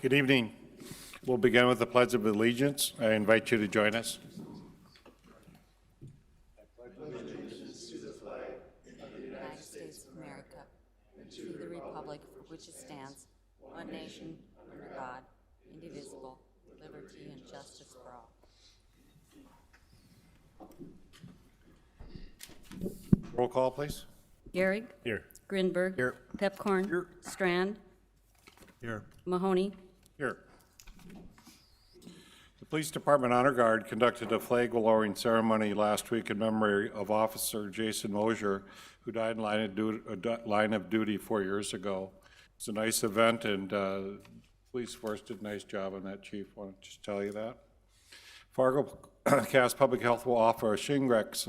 Good evening. We'll begin with the Pledge of Allegiance. I invite you to join us. United States of America, and to the republic for which it stands, one nation, under God, indivisible, with liberty and justice for all. Roll call, please. Gehrig. Here. Grinberg. Here. Pepcorn. Here. Strand. Here. Mahoney. Here. The Police Department Honor Guard conducted a flag lowering ceremony last week in memory of Officer Jason Mosier, who died in line of duty 4 years ago. It's a nice event, and police force did a nice job on that, Chief. I want to just tell you that. Fargo Cass Public Health will offer a Shingrix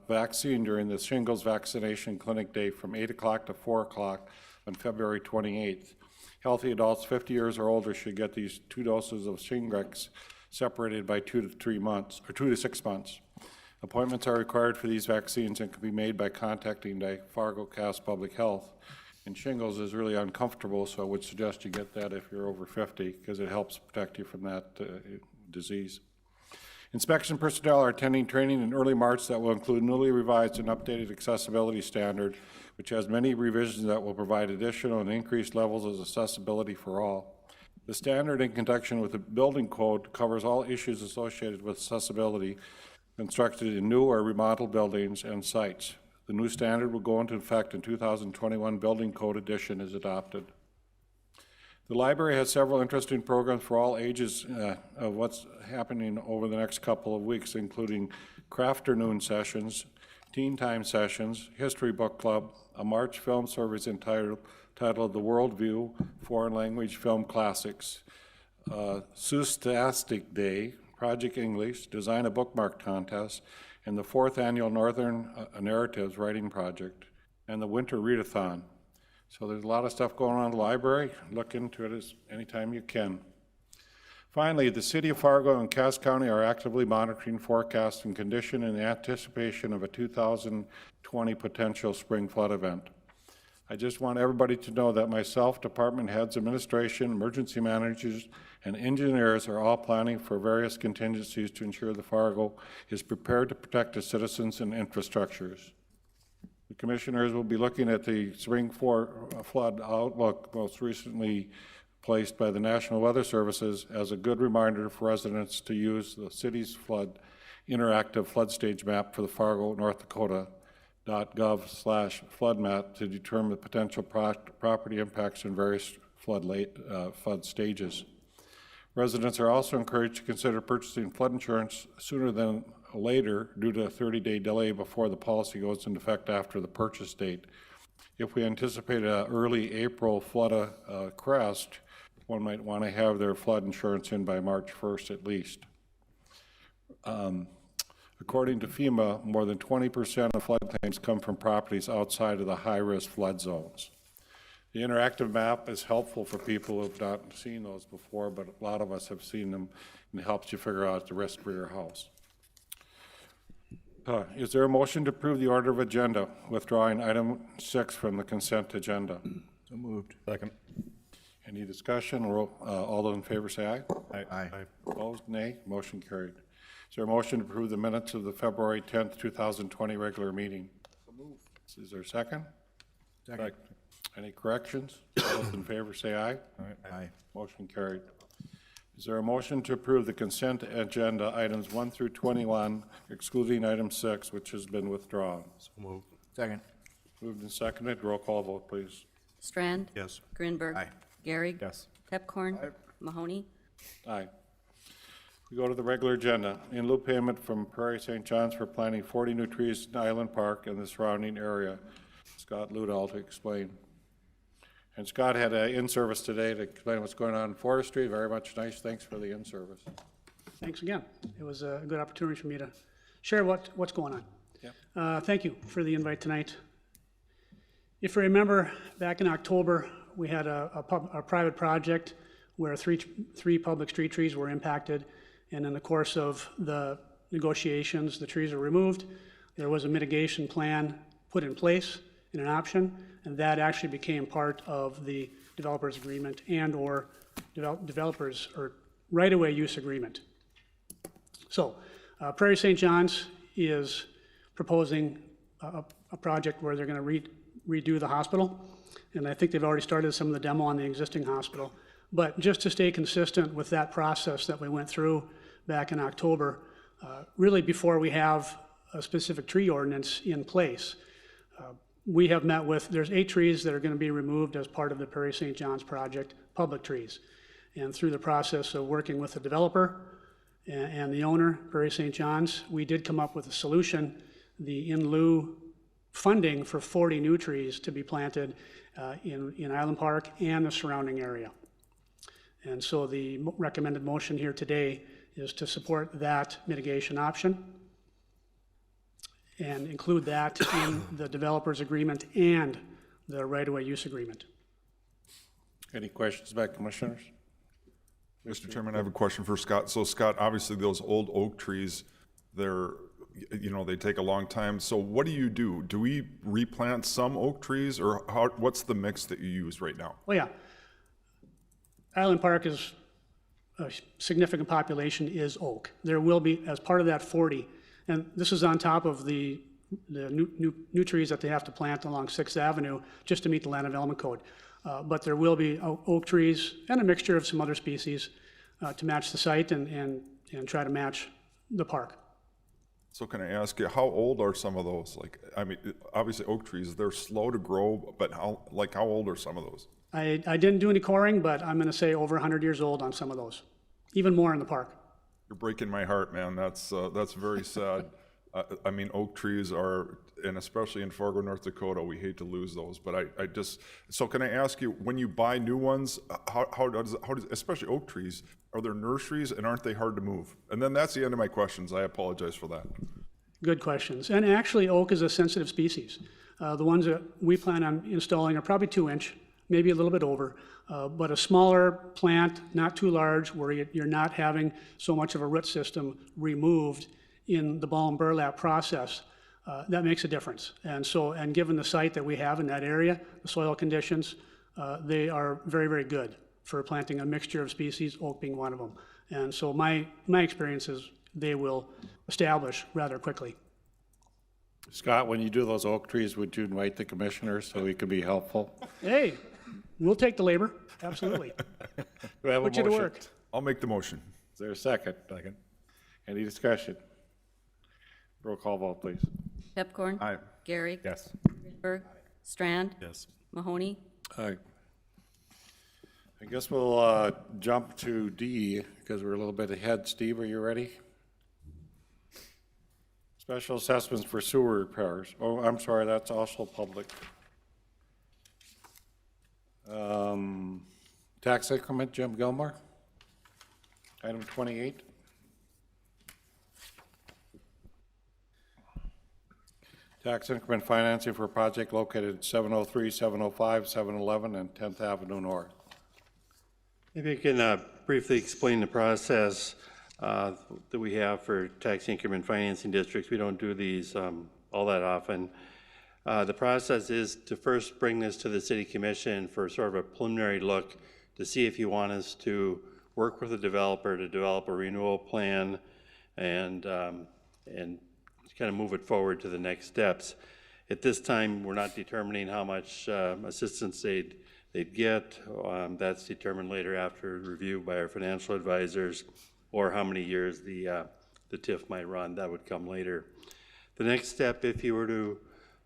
vaccine during the shingles vaccination clinic day from 8 o'clock to 4 o'clock on February 28th. Healthy adults 50 years or older should get these 2 doses of Shingrix separated by 2 to 6 months. Appointments are required for these vaccines and can be made by contacting the Fargo Cass Public Health. And shingles is really uncomfortable, so I would suggest you get that if you're over 50 because it helps protect you from that disease. Inspection personnel are attending training in early March that will include newly revised and updated accessibility standard, which has many revisions that will provide additional and increased levels of accessibility for all. The standard, in conjunction with the building code, covers all issues associated with accessibility constructed in new or remodeled buildings and sites. The new standard will go into effect in 2021 Building Code Edition is adopted. The library has several interesting programs for all ages of what's happening over the next couple of weeks, including crafternoon sessions, teen time sessions, history book club, a March film service entitled The World View, Foreign Language Film Classics, Seusstastic Day, Project English, Design a Bookmark Contest, and the 4th Annual Northern Narratives Writing Project, and the Winter Readathon. So there's a lot of stuff going on in the library. Look into it anytime you can. Finally, the City of Fargo and Cass County are actively monitoring forecasts and condition in anticipation of a 2020 potential spring flood event. I just want everybody to know that myself, department heads, administration, emergency managers, and engineers are all planning for various contingencies to ensure the Fargo is prepared to protect its citizens and infrastructures. The commissioners will be looking at the spring flood outlook, most recently placed by the National Weather Services, as a good reminder for residents to use the city's interactive flood stage map for the Fargo, North Dakota.gov/flood map to determine the potential property impacts in various flood stages. Residents are also encouraged to consider purchasing flood insurance sooner than later due to a 30-day delay before the policy goes into effect after the purchase date. If we anticipate an early April flood crest, one might want to have their flood insurance in by March 1st at least. According to FEMA, more than 20% of flood claims come from properties outside of the high-risk flood zones. The interactive map is helpful for people who have not seen those before, but a lot of us have seen them, and it helps you figure out the risk for your house. Is there a motion to approve the order of agenda, withdrawing item 6 from the consent agenda? So moved. Second. Any discussion? All those in favor say aye. Aye. Opposed? Nay. Motion carried. Is there a motion to approve the minutes of the February 10th, 2020 regular meeting? So moved. Is there a second? Second. Any corrections? All those in favor say aye. Aye. Motion carried. Is there a motion to approve the consent agenda items 1 through 21, excluding item 6, which has been withdrawn? So moved. Second. Moved and seconded. Roll call vote, please. Strand. Yes. Grinberg. Aye. Gehrig. Yes. Pepcorn. Mahoney. Aye. We go to the regular agenda. In lieu payment from Prairie St. John's for planting 40 new trees in Island Park and the surrounding area. Scott Ludall to explain. And Scott had an in-service today to explain what's going on in forestry. Very much nice. Thanks for the in-service. Thanks again. It was a good opportunity for me to share what's going on. Yeah. Thank you for the invite tonight. If you remember, back in October, we had a private project where three public street trees were impacted, and in the course of the negotiations, the trees were removed. There was a mitigation plan put in place and an option, and that actually became part of the developers agreement and/or developers or right-of-way use agreement. So Prairie St. John's is proposing a project where they're going to redo the hospital, and I think they've already started some of the demo on the existing hospital. But just to stay consistent with that process that we went through back in October, really before we have a specific tree ordinance in place, we have met with, there's 8 trees that are going to be removed as part of the Prairie St. John's project, public trees. And through the process of working with the developer and the owner, Prairie St. John's, we did come up with a solution, the in lieu funding for 40 new trees to be planted in Island Park and the surrounding area. And so the recommended motion here today is to support that mitigation option and include that in the developer's agreement and the right-of-way use agreement. Any questions by commissioners? Mr. Chairman, I have a question for Scott. So Scott, obviously those old oak trees, they take a long time. So what do you do? Do we replant some oak trees, or what's the mix that you use right now? Oh yeah. Island Park is a significant population is oak. There will be, as part of that 40, and this is on top of the new trees that they have to plant along 6th Avenue just to meet the Land Development Code. But there will be oak trees and a mixture of some other species to match the site and try to match the park. So can I ask you, how old are some of those? Obviously oak trees, they're slow to grow, but how old are some of those? I didn't do any coring, but I'm going to say over 100 years old on some of those, even more in the park. You're breaking my heart, man. That's very sad. Oak trees are, and especially in Fargo, North Dakota, we hate to lose those. But so can I ask you, when you buy new ones, how does especially oak trees, are there nurseries and aren't they hard to move? And then that's the end of my questions. I apologize for that. Good questions. And actually, oak is a sensitive species. The ones that we plan on installing are probably 2-inch, maybe a little bit over, but a smaller plant, not too large, where you're not having so much of a root system removed in the ball and burlap process, that makes a difference. And given the site that we have in that area, the soil conditions, they are very, very good for planting a mixture of species, oak being one of them. And so my experience is they will establish rather quickly. Scott, when you do those oak trees, would you invite the commissioners so we could be helpful? Hey, we'll take the labor, absolutely. Do we have a Put you to motion? work. I'll make the motion. Is there a second? Second. Any discussion? Roll call vote, please. Pepcorn? Aye. Gary? Yes. Greenberg? Strand? Yes. Mahoney? Aye. I guess we'll jump to D, because we're a little bit ahead. Steve, are you ready? Special assessments for sewer repairs. Oh, I'm sorry, that's also public. Tax increment, Jim Gilmore. Item 28. Tax increment financing for a project located at 703, 705, 711, and 10th Avenue North. Maybe I can briefly explain the process that we have for tax increment financing districts. We don't do these all that often. The process is to first bring this to the City Commission for sort of a preliminary look to see if you want us to work with the developer to develop a renewal plan and kind of move it forward to the next steps. At this time, we're not determining how much assistance they'd get. That's determined later after review by our financial advisors, or how many years the TIF might run. That would come later. The next step, if you were to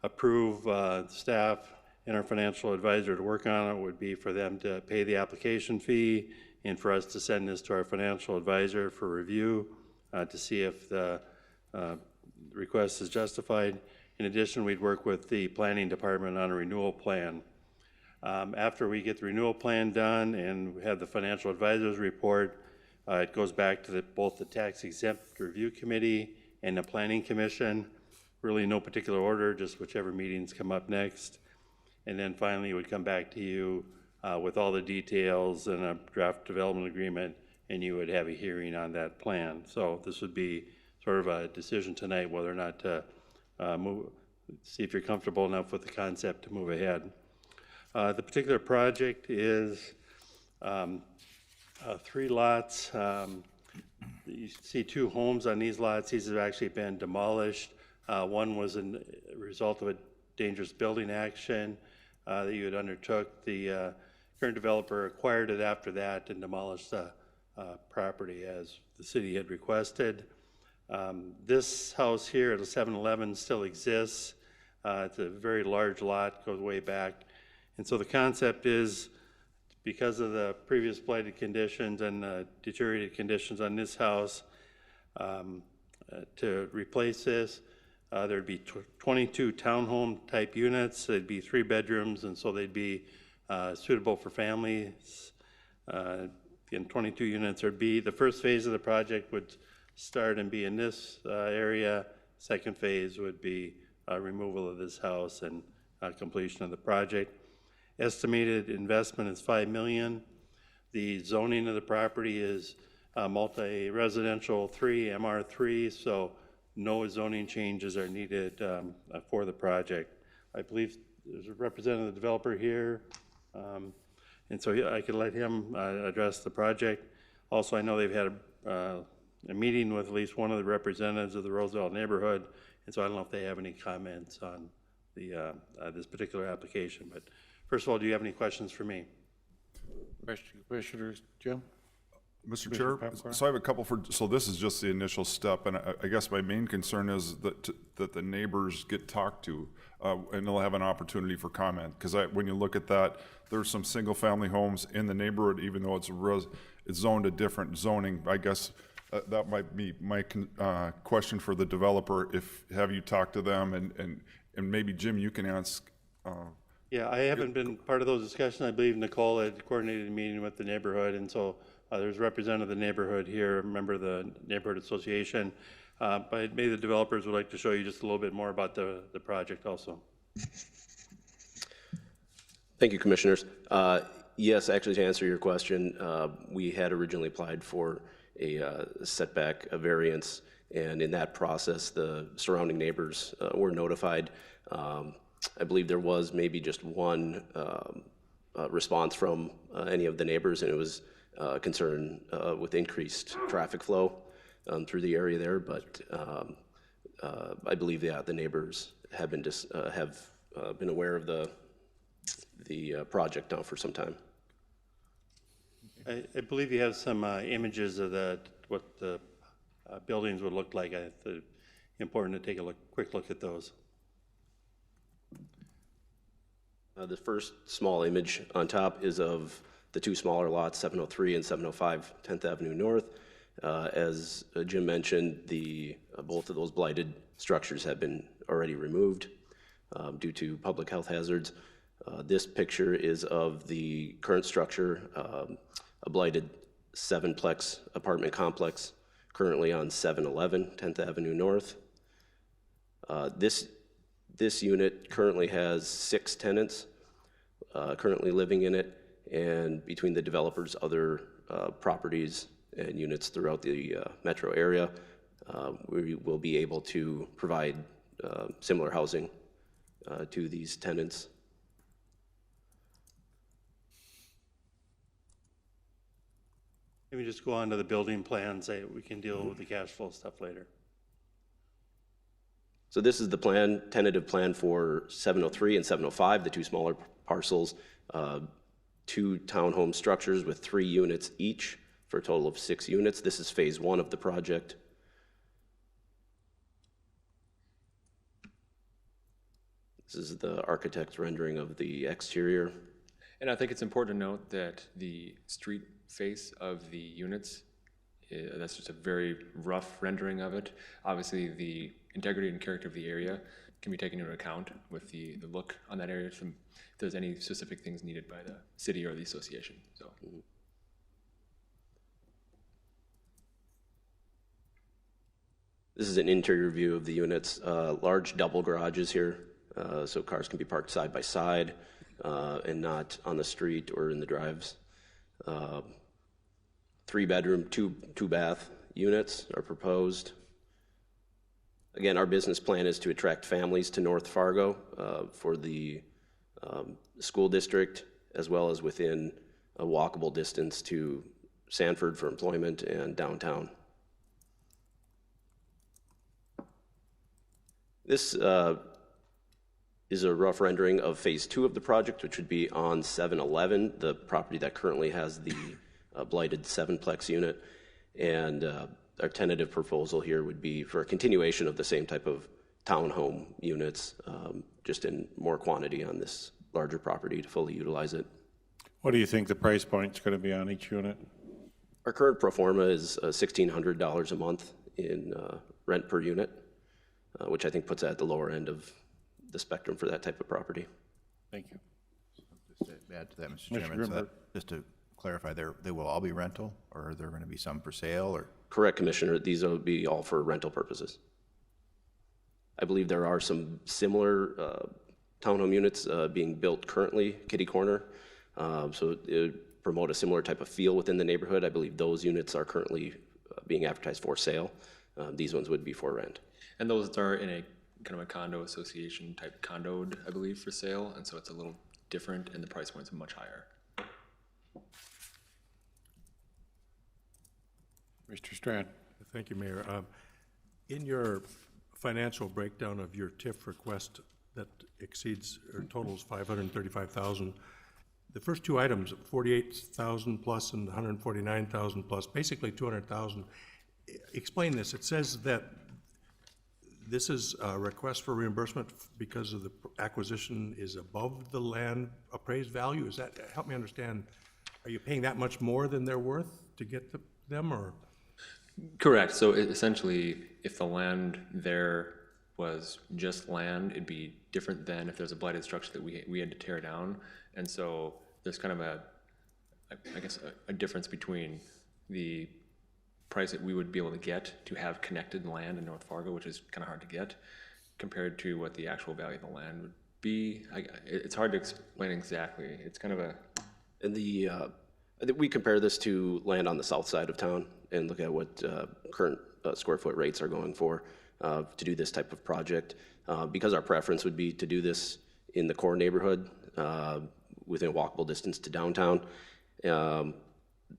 approve staff and our financial advisor to work on it, would be for them to pay the application fee and for us to send this to our financial advisor for review to see if the request is justified. In addition, we'd work with the planning department on a renewal plan. After we get the renewal plan done and we have the financial advisor's report, it goes back to both the tax exempt review committee and the planning commission. Really no particular order, just whichever meetings come up next. And then finally it would come back to you with all the details and a draft development agreement, and you would have a hearing on that plan. So this would be sort of a decision tonight whether or not to see if you're comfortable enough with the concept to move ahead. The particular project is 3 lots. You see 2 homes on these lots. These have actually been demolished. One was a result of a dangerous building action that you had undertook. The current developer acquired it after that and demolished the property as the city had requested. This house here at the 7-Eleven still exists. It's a very large lot, goes way back. And so the concept is, because of the previous blighted conditions and deteriorated conditions on this house, to replace this, there'd be 22 townhome type units. They'd be 3 bedrooms, and so they'd be suitable for families. In 22 units, there'd be, the first phase of the project would start and be in this area. Second phase would be removal of this house and completion of the project. Estimated investment is $5 million. The zoning of the property is multi-residential 3, MR3, so no zoning changes are needed for the project. I believe there's a representative developer here, and so I could let him address the project. Also, I know they've had a meeting with at least one of the representatives of the Roosevelt neighborhood, and so I don't know if they have any comments on the this particular application. But first of all, do you have any questions for me? Commissioners, Jim? Mr. Chair, Papcar? so I have a couple so this is just the initial step, and I guess my main concern is that the neighbors get talked to, and they'll have an opportunity for comment, because when you look at that, there's some single-family homes in the neighborhood, even though it's zoned a different zoning. I guess that might be my question for the developer, have you talked to them, and maybe, Jim, you can ask. Yeah, I haven't been part of those discussions. I believe Nicole had coordinated a meeting with the neighborhood, and so there's a representative of the neighborhood here, a member of the neighborhood association. But maybe the developers would like to show you just a little bit more about the project also. Thank you, Commissioners. Yes, actually, to answer your question, we had originally applied for a setback variance, and in that process, the surrounding neighbors were notified. I believe there was maybe just one response from any of the neighbors, and it was concern with increased traffic flow through the area there. But I believe, yeah, the neighbors have been been aware of the project now for some time. I believe you have some images of what the buildings would look like. It's important to take a quick look at those. The first small image on top is of the 2 smaller lots, 703 and 705 10th Avenue North. As Jim mentioned, both of those blighted structures have been already removed due to public health hazards. This picture is of the current structure, a blighted 7-plex apartment complex currently on 711 10th Avenue North. This unit currently has 6 tenants currently living in it, and between the developers' other properties and units throughout the metro area, we will be able to provide similar housing to these tenants. Maybe just go on to the building plans. We can deal with the cash flow stuff later. So this is the tentative plan for 703 and 705, the 2 smaller parcels, 2 townhome structures with 3 units each for a total of 6 units. This is phase 1 of the project. This is the architect's rendering of the exterior. And I think it's important to note that the street face of the units, that's just a very rough rendering of it. Obviously, the integrity and character of the area can be taken into account with the look on that area, if there's any specific things needed by the city or the association. So. This is an interior view of the units. Large double garages here, so cars can be parked side by side and not on the street or in the drives. 3-bedroom, 2-bath units are proposed. Again, our business plan is to attract families to North Fargo for the school district, as well as within a walkable distance to Sanford for employment and downtown. This is a rough rendering of phase 2 of the project, which would be on 711, the property that currently has the blighted 7-plex unit. And our tentative proposal here would be for a continuation of the same type of townhome units, just in more quantity on this larger property to fully utilize it. What do you think the price point's going to be on each unit? Our current pro forma is $1,600 a month in rent per unit, which I think puts that at the lower end of the spectrum for that type of property. Thank you. Just to add to that, Mr. Mr. Chairman, so Grimberg. just to clarify, they will all be rental, or are there going to be some for sale, or? Correct, Commissioner. These will be all for rental purposes. I believe there are some similar townhome units being built currently, kitty corner. So it would promote a similar type of feel within the neighborhood. I believe those units are currently being advertised for sale. These ones would be for rent. And those are in a kind of a condo association type condoed, I believe, for sale, and so it's a little different, and the price point's much higher. Mr. Strand. Thank you, Mayor. In your financial breakdown of your TIF request that exceeds or totals $535,000, the first two items, $48,000 plus and $149,000 plus, basically $200,000. Explain this. It says that this is a request for reimbursement because of the acquisition is above the land appraised value. Is that, help me understand, are you paying that much more than they're worth to get them, or? Correct. So essentially, if the land there was just land, it'd be different than if there's a blighted structure that we had to tear down. And so there's kind of I guess a difference between the price that we would be able to get to have connected land in North Fargo, which is kind of hard to get, compared to what the actual value of the land would be. It's hard to explain exactly. It's kind of a... And I think we compare this to land on the south side of town and look at what current square foot rates are going for to do this type of project. Because our preference would be to do this in the core neighborhood within walkable distance to downtown.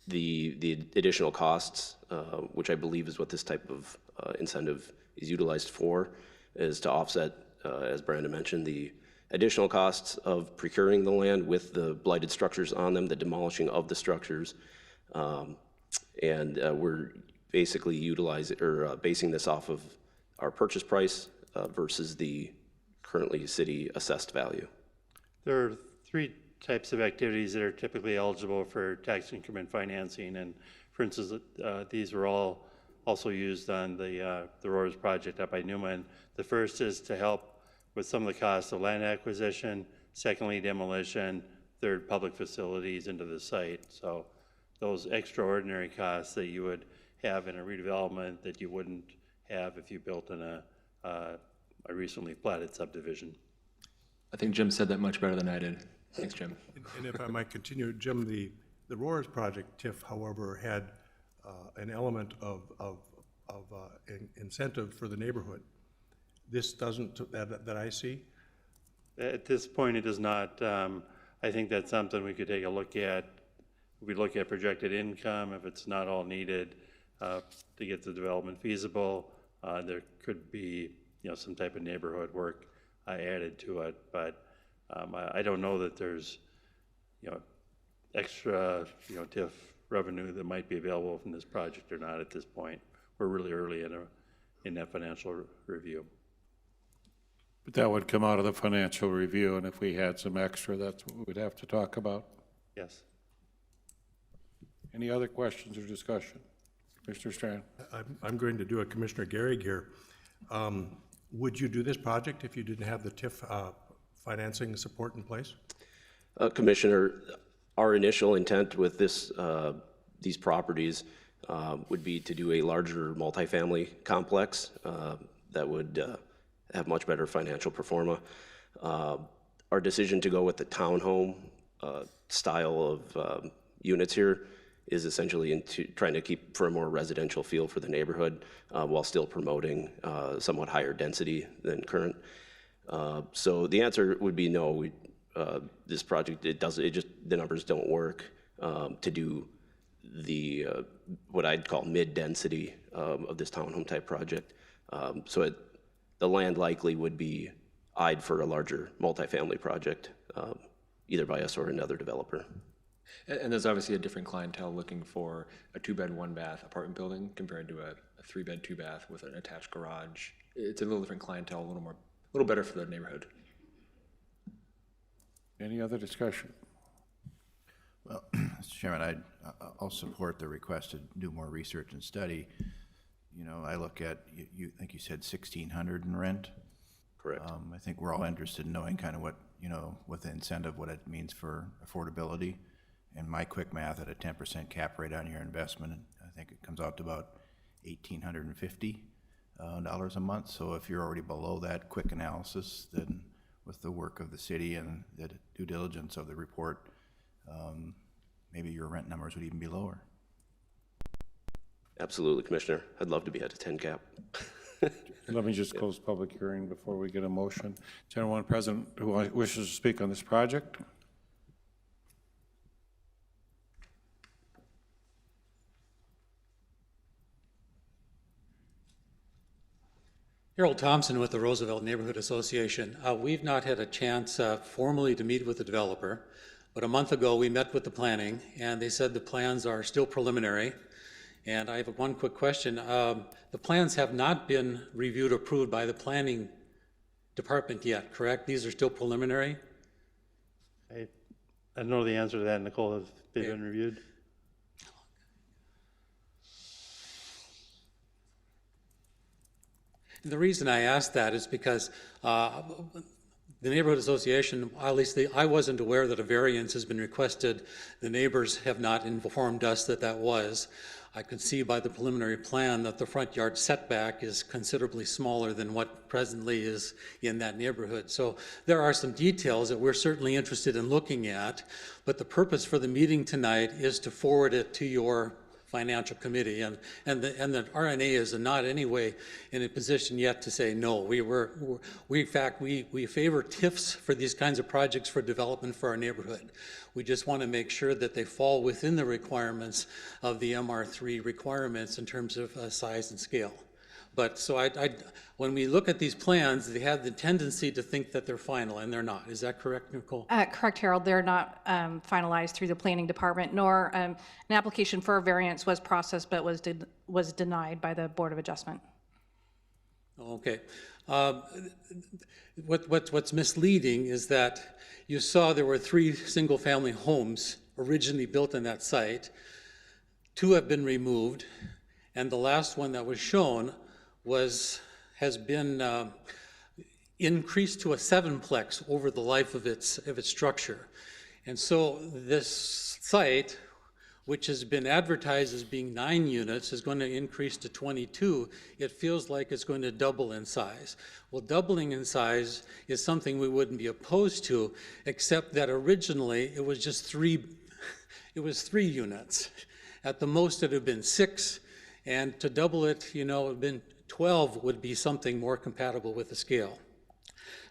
The additional costs, which I believe is what this type of incentive is utilized for, is to offset, as Brandon mentioned, the additional costs of procuring the land with the blighted structures on them, the demolishing of the structures, and we're basically basing this off of our purchase price versus the currently city assessed value. There are 3 types of activities that are typically eligible for tax increment financing, and for instance, these were all also used on the Roars project up by Newman. The first is to help with some of the costs of land acquisition, secondly demolition, third public facilities into the site. So those extraordinary costs that you would have in a redevelopment that you wouldn't have if you built in a recently platted subdivision. I think Jim said that much better than I did. Thanks, Jim. And if I might continue, Jim, the Roars project TIF, however, had an element of incentive for the neighborhood. This doesn't, that I see? At this point, it does not. I think that's something we could take a look at. We look at projected income, if it's not all needed to get the development feasible. There could be, some type of neighborhood work added to it, but I don't know that there's, extra, TIF revenue that might be available from this project or not at this point. We're really early in that financial review. But that would come out of the financial review, and if we had some extra, that's what we'd have to talk about. Yes. Any other questions or discussion? Mr. Strand? I'm going to do a Commissioner Gehrig here. Would you do this project if you didn't have the TIF financing support in place? Commissioner, our initial intent with these properties would be to do a larger multifamily complex that would have much better financial performa. Our decision to go with the townhome style of units here is essentially into trying to keep for a more residential feel for the neighborhood while still promoting somewhat higher density than current. So the answer would be no. this project, the numbers don't work to do the, what I'd call mid-density of this townhome type project. The land likely would be eyed for a larger multifamily project, either by us or another developer. And there's obviously a different clientele looking for a 2-bed, 1-bath apartment building compared to a 3-bed, 2-bath with an attached garage. It's a little different clientele, a little better for the neighborhood. Any other discussion? Well, Mr. Chairman, I'll support the request to do more research and study. You know, I look at, you think you said 1,600 in rent? Correct. I think we're all interested in knowing kind of what, you know, with the incentive, what it means for affordability. And my quick math at a 10% cap rate on your investment, I think it comes out to about $1,850 a month. So if you're already below that quick analysis, then with the work of the city and the due diligence of the report, maybe your rent numbers would even be lower. Absolutely, Commissioner. I'd love to be at a 10 cap. Let me just close public hearing before we get a motion. Is there anyone present who wishes to speak on this project? Harold Thompson with the Roosevelt Neighborhood Association. We've not had a chance formally to meet with the developer, but a month ago we met with the planning and they said the plans are still preliminary. And I have one quick question. The plans have not been reviewed or approved by the planning department yet, correct? These are still preliminary? I don't know the answer to that, Nicole. Have they been reviewed? And the reason I ask that is because the neighborhood association, at least I wasn't aware that a variance has been requested. The neighbors have not informed us that that was. I could see by the preliminary plan that the front yard setback is considerably smaller than what presently is in that neighborhood. So there are some details that we're certainly interested in looking at, but the purpose for the meeting tonight is to forward it to your financial committee, and the RNA is not anyway in a position yet to say no. We in fact favor TIFs for these kinds of projects for development for our neighborhood. We just want to make sure that they fall within the requirements of the MR3 requirements in terms of size and scale. But so when we look at these plans, they have the tendency to think that they're final, and they're not. Is that correct, Nicole? Correct, Harold. They're not finalized through the planning department, nor an application for a variance was processed but was denied by the Board of Adjustment. Okay. What's misleading is that you saw there were 3 single-family homes originally built on that site. 2 have been removed, and the last one that was shown has been increased to a 7-plex over the life of its structure. And so this site, which has been advertised as being 9 units, is going to increase to 22. It feels like it's going to double in size. Well, doubling in size is something we wouldn't be opposed to, except that originally it was just 3 units. At the most it had been 6, and to double it, you know, it would have been 12 would be something more compatible with the scale.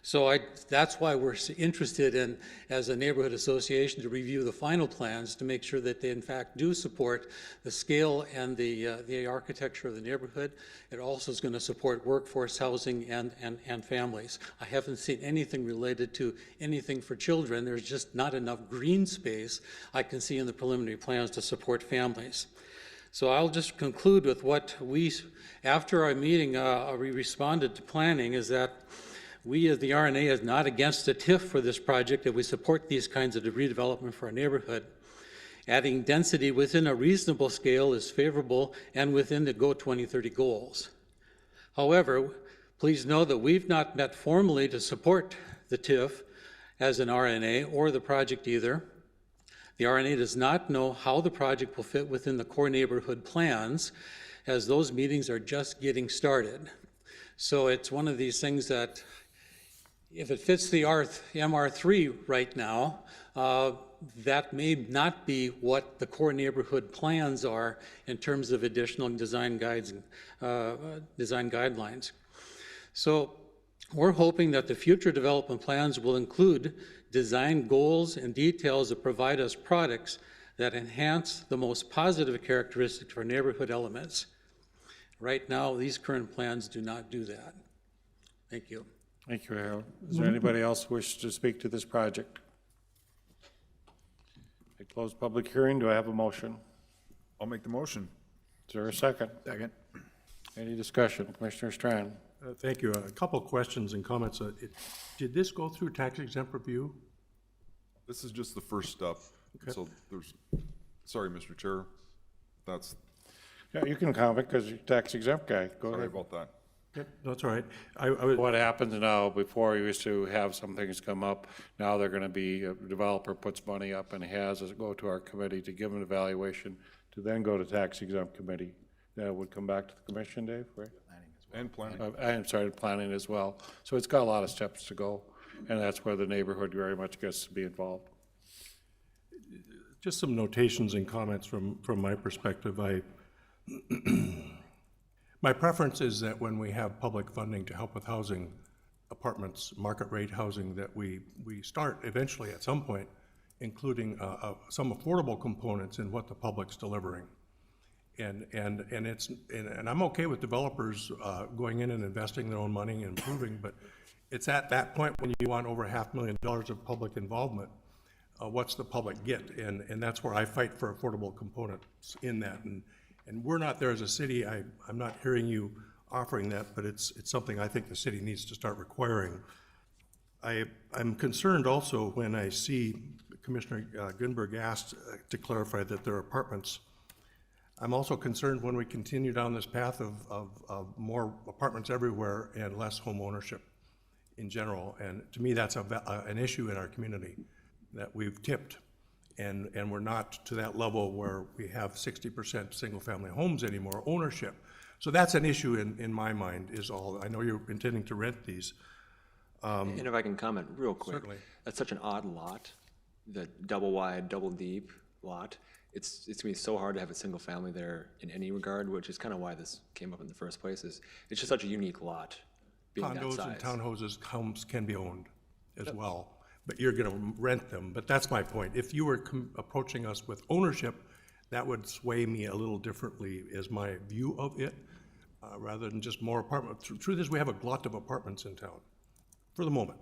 So that's why we're interested in, as a neighborhood association, to review the final plans to make sure that they in fact do support the scale and the architecture of the neighborhood. It also is going to support workforce housing and families. I haven't seen anything related to anything for children. There's just not enough green space I can see in the preliminary plans to support families. So I'll just conclude with what after our meeting, we responded to planning is that we as the RNA is not against a TIF for this project, that we support these kinds of redevelopment for our neighborhood. Adding density within a reasonable scale is favorable and within the GO 2030 goals. However, please know that we've not met formally to support the TIF as an RNA or the project either. The RNA does not know how the project will fit within the core neighborhood plans, as those meetings are just getting started. So it's one of these things that if it fits the MR3 right now, that may not be what the core neighborhood plans are in terms of additional design guides, design guidelines. So We're hoping that the future development plans will include design goals and details that provide us products that enhance the most positive characteristics for neighborhood elements. Right now, these current plans do not do that. Thank you. Thank you, Harold. Is there anybody else who wishes to speak to this project? I close public hearing. Do I have a motion? I'll make the motion. Is there a second? Second. Any discussion? Commissioner Strand? Thank you. A couple questions and comments. Did this go through tax exempt review? This is just the first step. Okay. So there's, sorry, Mr. Chair, that's, Yeah, you can comment because you're tax exempt guy. Go sorry ahead. about that. Yep, that's all right. I was, What happens now, before we used to have some things come up, now they're gonna be, a developer puts money up and has us go to our committee to give an evaluation, to then go to tax exempt committee. Then it would come back to the commission, Dave, right? And planning. I'm sorry, planning as well. So it's got a lot of steps to go, and that's where the neighborhood very much gets to be involved. just some notations and comments from my perspective. My preference is that when we have public funding to help with housing, apartments, market rate housing, that we start eventually at some point, including some affordable components in what the public's delivering. And I'm okay with developers going in and investing their own money and improving, but it's at that point when you want over $500,000 of public involvement, what's the public get? And that's where I fight for affordable components in that. And we're not there as a city. I'm not hearing you offering that, but it's something I think the city needs to start requiring. I'm concerned also when I see Commissioner Gunberg asked to clarify that there are apartments. I'm also concerned when we continue down this path of more apartments everywhere and less home ownership in general. And to me, that's an issue in our community that we've tipped. And we're not to that level where we have 60% single-family homes anymore, ownership. So that's an issue in my mind is all. I know you're intending to rent these. And if I can comment real quick. Certainly. That's such an odd lot, the double wide, double deep lot. It's gonna be so hard to have a single family there in any regard, which is kind of why this came up in the first place. It's just such a unique lot, being that Condos size. and townhouses, homes can be owned as well, but you're gonna rent them. But that's my point. If you were approaching us with ownership, that would sway me a little differently as my view of it, rather than just more apartments. Truth is, we have a glut of apartments in town, for the moment,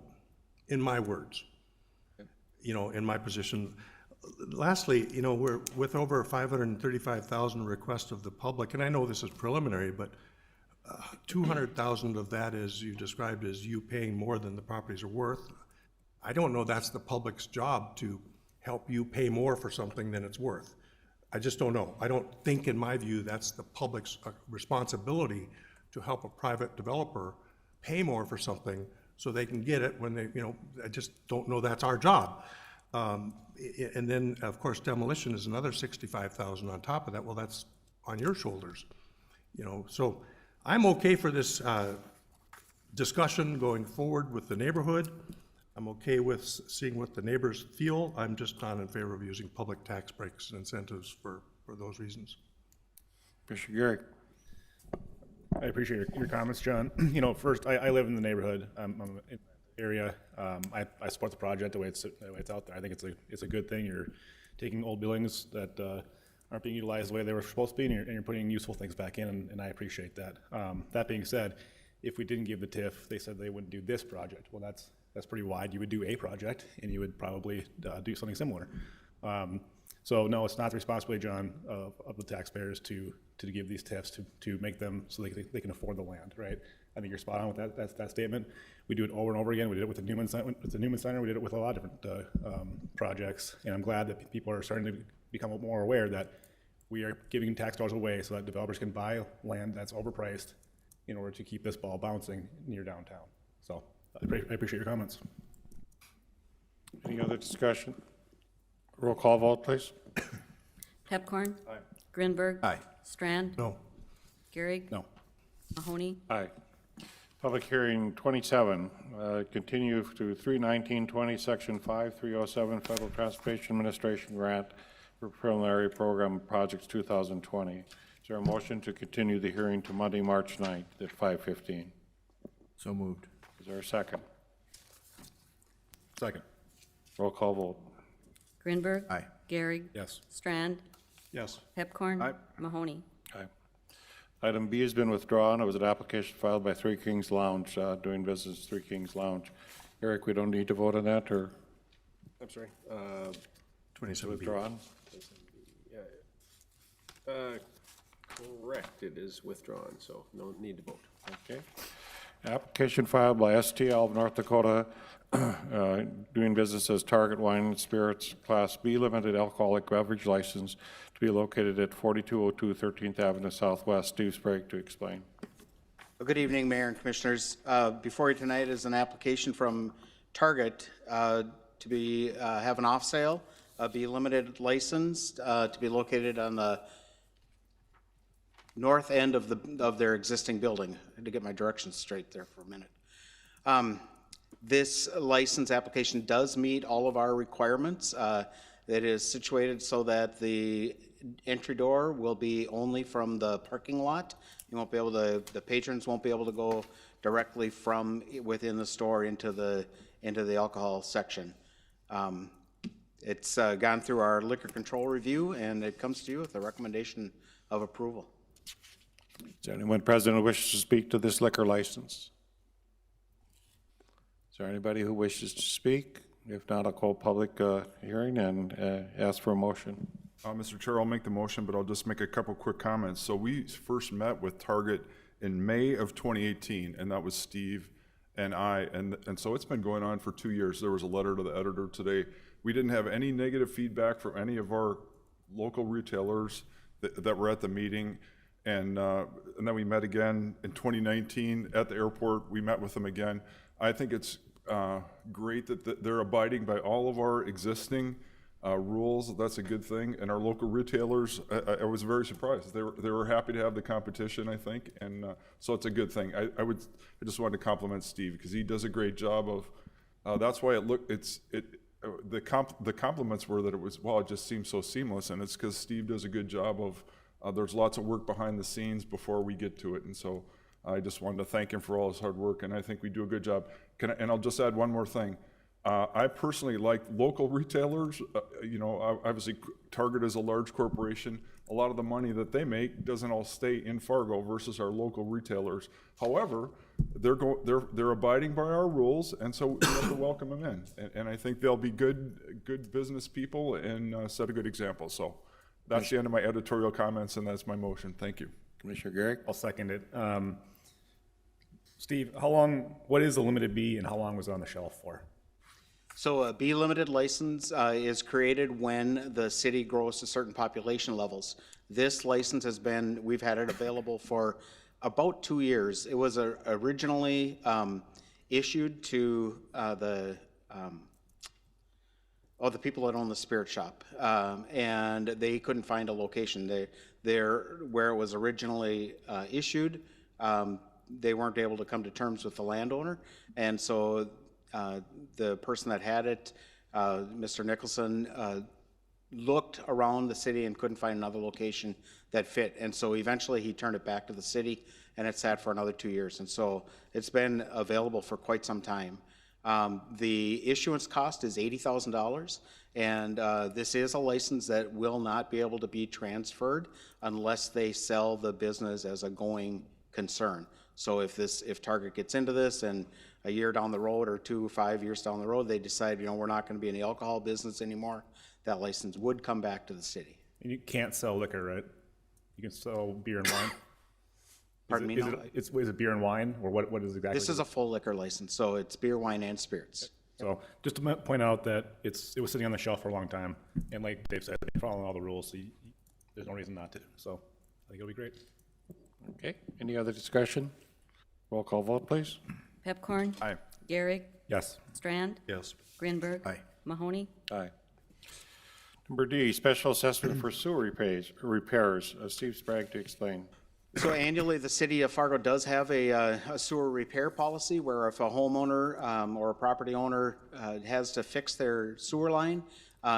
in my words. You know, in my position. Lastly, you know, we're with over 535,000 requests of the public, and I know this is preliminary, but 200,000 of that is you described as you paying more than the properties are worth. I don't know that's the public's job to help you pay more for something than it's worth. I just don't know. I don't think, in my view, that's the public's responsibility to help a private developer pay more for something so they can get it when they, you know, I just don't know that's our job. And then, of course, demolition is another 65,000 on top of that. Well, that's on your shoulders, you know. So I'm okay for this discussion going forward with the neighborhood. I'm okay with seeing what the neighbors feel. I'm just not in favor of using public tax breaks and incentives for those reasons. Commissioner Garrick? I appreciate your comments, John. You know, first, I live in the neighborhood. I'm in the area. I support the project the way it's out there. I think it's a good thing. You're taking old buildings that aren't being utilized the way they were supposed to be, and you're putting useful things back in, and I appreciate that. That being said, if we didn't give the TIF, they said they wouldn't do this project. Well, that's pretty wide. You would do a project, and you would probably do something similar. So no, it's not the responsibility, John, of the taxpayers to give these TIFs to make them so they can afford the land, right? I think you're spot on with that statement. We do it over and over again. We did it with the Newman Center. We did it with a lot of different projects, and I'm glad that people are starting to become more aware that we are giving tax dollars away so that developers can buy land that's overpriced in order to keep this ball bouncing near downtown. So I appreciate your comments. Any other discussion? Roll call vote, please. Pepcorn? Aye. Grinberg? Aye. Strand? No. Garrick? No. Mahoney? Aye. Public hearing 27, continue to 3/19/20, Section 5307, Federal Transportation Administration Grant for Preliminary Program Projects 2020. Is there a motion to continue the hearing to Monday, March 9th at 5:15? So moved. Is there a second? Second. Roll call vote. Grinberg. Aye. Gehrig. Yes. Strand. Yes. Pepcorn. Aye. Mahoney. Aye. Item B has been withdrawn. It was an application filed by Three Kings Lounge, doing business Three Kings Lounge. Eric, we don't need to vote on that, or I'm sorry. 27B. withdrawn? Correct, it is withdrawn, so no need to vote. Okay. Application filed by STL of North Dakota, doing business as Target Wine and Spirits, Class B Limited Alcoholic Beverage License to be located at 4202 13th Avenue Southwest. Steve Sprague to explain. Well, good evening, Mayor and Commissioners. Before you tonight is an application from Target to be have an off sale, be limited license to be located on the north end of their existing building. I had to get my directions straight there for a minute. This license application does meet all of our requirements. It is situated so that the entry door will be only from the parking lot. You won't be able to, the patrons won't be able to go directly from within the store into the alcohol section. It's gone through our liquor control review, and it comes to you with a recommendation of approval. Is there anyone present who wishes to speak to this liquor license? Is there anybody who wishes to speak? If not, I'll call public hearing and ask for a motion. Mr. Chair, I'll make the motion, but I'll just make a couple quick comments. So we first met with Target in May of 2018, and that was Steve and I, and so it's been going on for 2 years. There was a letter to the editor today. We didn't have any negative feedback from any of our local retailers that were at the meeting. And then we met again in 2019 at the airport. We met with them again. I think it's great that they're abiding by all of our existing rules. That's a good thing. And our local retailers, I was very surprised. They were happy to have the competition, I think, and so it's a good thing. I just wanted to compliment Steve because he does a great job of. That's why the compliments were that it just seems so seamless, and it's because Steve does a good job of. There's lots of work behind the scenes before we get to it, and so I just wanted to thank him for all his hard work, and I think we do a good job. And I'll just add one more thing. I personally like local retailers. Obviously Target is a large corporation. A lot of the money that they make doesn't all stay in Fargo versus our local retailers. However, they're abiding by our rules, and so we have to welcome them in. And I think they'll be good business people and set a good example. So. That's the end of my editorial comments, and that's my motion. Thank you. Commissioner Gehrig? I'll second it. Steve, what is the limited B and how long was it on the shelf for? So a B limited license is created when the city grows to certain population levels. This license we've had it available for about 2 years. It was originally issued to the people that own the spirit shop, and they couldn't find a location. Where it was originally issued, they weren't able to come to terms with the landowner, and so the person that had it, Mr. Nicholson, looked around the city and couldn't find another location that fit, and so eventually he turned it back to the city, and it sat for another 2 years, and so it's been available for quite some time. The issuance cost is $80,000, and this is a license that will not be able to be transferred unless they sell the business as a going concern. So if Target gets into this and a year down the road or 5 years down the road, they decide, we're not going to be in the alcohol business anymore, that license would come back to the city. And you can't sell liquor, right? You can sell beer and wine? Pardon me? Is it beer and wine, or what is exactly? This is a full liquor license, so it's beer, wine, and spirits. So just to point out that it was sitting on the shelf for a long time, and like Dave said, they're following all the rules, so there's no reason not to. So I think it'll be great. Okay. Any other discussion? Roll call vote, please. Pepcorn. Aye. Gehrig. Yes. Strand. Yes. Grinberg. Aye. Mahoney. Aye. Number D, special assessment for sewer repairs. Steve Sprague to explain. So annually, the city of Fargo does have a sewer repair policy where if a homeowner or a property owner has to fix their sewer line,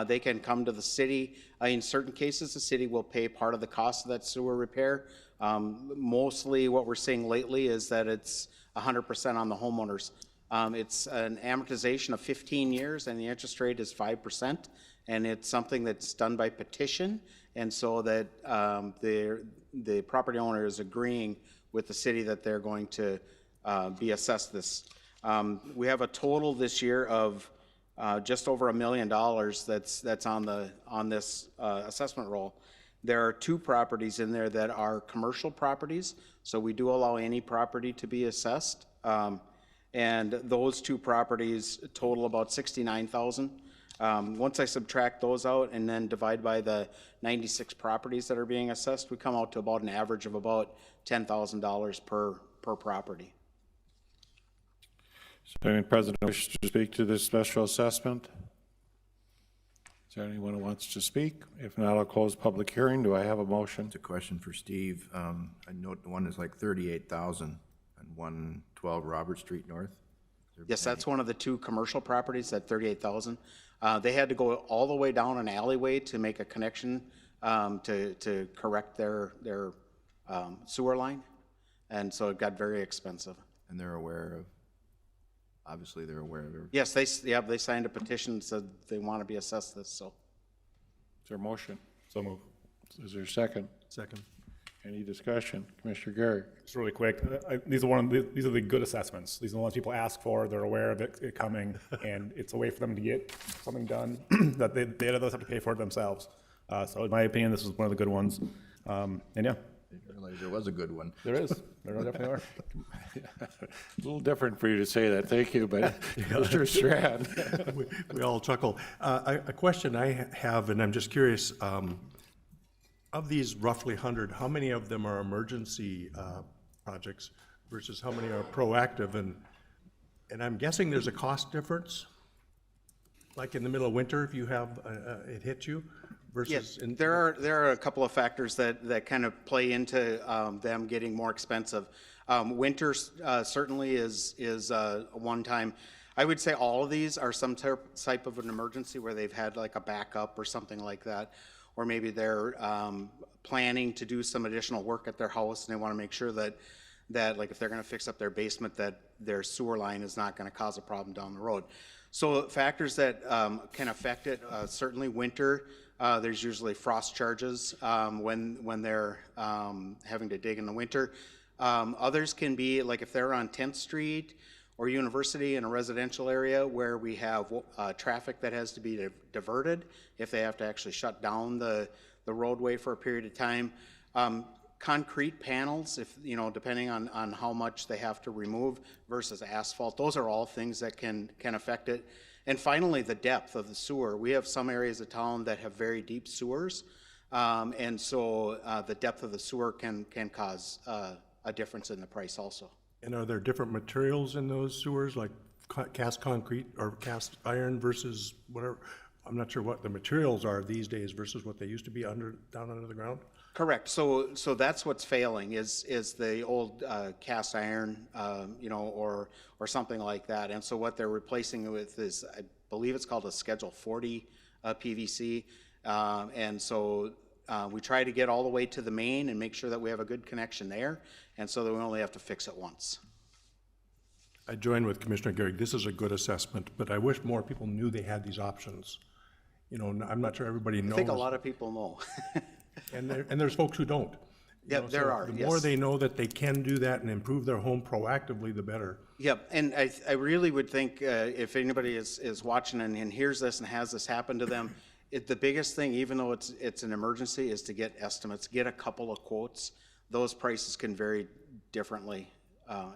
they can come to the city. In certain cases, the city will pay part of the cost of that sewer repair. Mostly what we're seeing lately is that it's 100% on the homeowners. It's an amortization of 15 years, and the interest rate is 5%, and it's something that's done by petition, and so that the property owner is agreeing with the city that they're going to be assessed this. We have a total this year of just over $1 million that's on this assessment roll. There are 2 properties in there that are commercial properties, so we do allow any property to be assessed. And those 2 properties total about $69,000. Once I subtract those out and then divide by the 96 properties that are being assessed, we come out to about an average of about $10,000 per property. Is there any president wish to speak to this special assessment? Is there anyone who wants to speak? If not, I'll close public hearing. Do I have a motion? It's a question for Steve. I note the one is like 38,000 on 112 Robert Street North. Yes, that's one of the 2 commercial properties at 38,000. They had to go all the way down an alleyway to make a connection to correct their sewer line, and so it got very expensive. And they're aware of, obviously they're aware of it. Yes, they signed a petition that said they want to be assessed this, so. Is there a motion? So move. Is there a second? Second. Any discussion? Commissioner Gary? Just really quick, these are the good assessments. These are the ones people ask for. They're aware of it coming, and it's a way for them to get something done that they otherwise have to pay for it themselves. So in my opinion, this is one of the good ones. And yeah. I didn't realize there was a good one. There is. There definitely are. A little different for you to say that. Thank you, but Mr. Strand. We all chuckle. A question I have, and I'm just curious, of these roughly 100, how many of them are emergency projects versus how many are proactive? And I'm guessing there's a cost difference, like in the middle of winter, if you have it hit you, versus. Yes, there are a couple of factors that kind of play into them getting more expensive. Winter certainly is one time. I would say all of these are some type of an emergency where they've had like a backup or something like that. Or maybe they're planning to do some additional work at their house and they want to make sure that like if they're going to fix up their basement, that their sewer line is not going to cause a problem down the road. So factors that can affect it, certainly winter, there's usually frost charges when they're having to dig in the winter. Others can be like if they're on 10th Street or University in a residential area where we have traffic that has to be diverted, if they have to actually shut down the roadway for a period of time. Concrete panels, if depending on how much they have to remove versus asphalt, those are all things that can affect it. And finally, the depth of the sewer. We have some areas of town that have very deep sewers, and so the depth of the sewer can cause a difference in the price also. And are there different materials in those sewers, like cast concrete or cast iron versus whatever? I'm not sure what the materials are these days versus what they used to be down under the ground. Correct. So that's what's failing is the old cast iron, or something like that. And so what they're replacing it with is, I believe it's called a Schedule 40 PVC. And so we try to get all the way to the main and make sure that we have a good connection there, and so that we only have to fix it once. I join with Commissioner Gehrig. This is a good assessment, but I wish more people knew they had these options. I'm not sure everybody knows. I think a lot of people know. And there's folks who don't. Yep, there are, The more they know that they can do that and improve their home proactively, the better. Yep, and I really would think if anybody is watching and hears this and has this happen to them, the biggest thing, even though it's an emergency, is to get estimates, get a couple of quotes. Those prices can vary differently,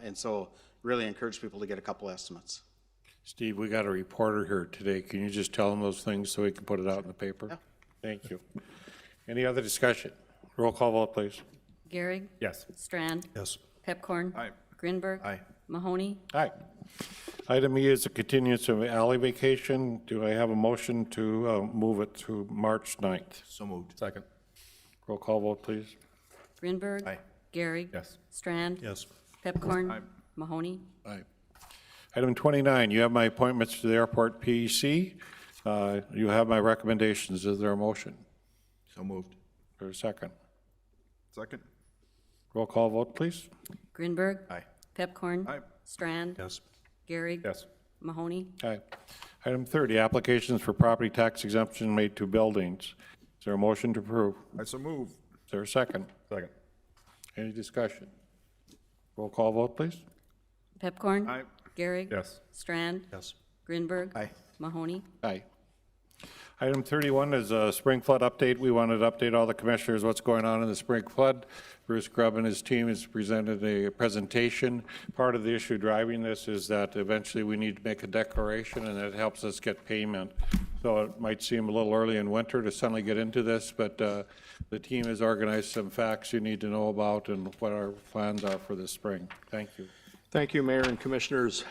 and so really encourage people to get a couple estimates. Steve, we got a reporter here today. Can you just tell him those things so we can put it out in the paper? Yeah. Thank you. Any other discussion? Roll call vote, please. Gehrig? Yes. Strand? Yes. Pepcorn? Aye. Grinberg? Aye. Mahoney? Aye. Item E is a continuance of alley vacation. Do I have a motion to move it to March 9th? So moved. Second. Roll call vote, please. Grinberg? Aye. Gehrig? Yes. Strand? Yes. Pepcorn? Aye. Mahoney? Aye. Item 29, you have my appointments to the airport PEC. You have my recommendations. Is there a motion? So moved. For a second. Second? Roll call vote, please. Grinberg? Aye. Pepcorn? Aye. Strand? Yes. Gehrig? Yes. Mahoney? Aye. Item 30, applications for property tax exemption made to buildings. Is there a motion to approve? I so move. Is there a second? Second. Any discussion? Roll call vote, please. Pepcorn? Aye. Gehrig? Yes. Strand? Yes. Grinberg? Aye. Mahoney? Aye. Item 31 is a spring flood update. We wanted to update all the commissioners what's going on in the spring flood. Bruce Grubb and his team has presented a presentation. Part of the issue driving this is that eventually we need to make a declaration, and that helps us get payment. So it might seem a little early in winter to suddenly get into this, but the team has organized some facts you need to know about and what our plans are for this spring. Thank you. Thank you, Mayor and Commissioners.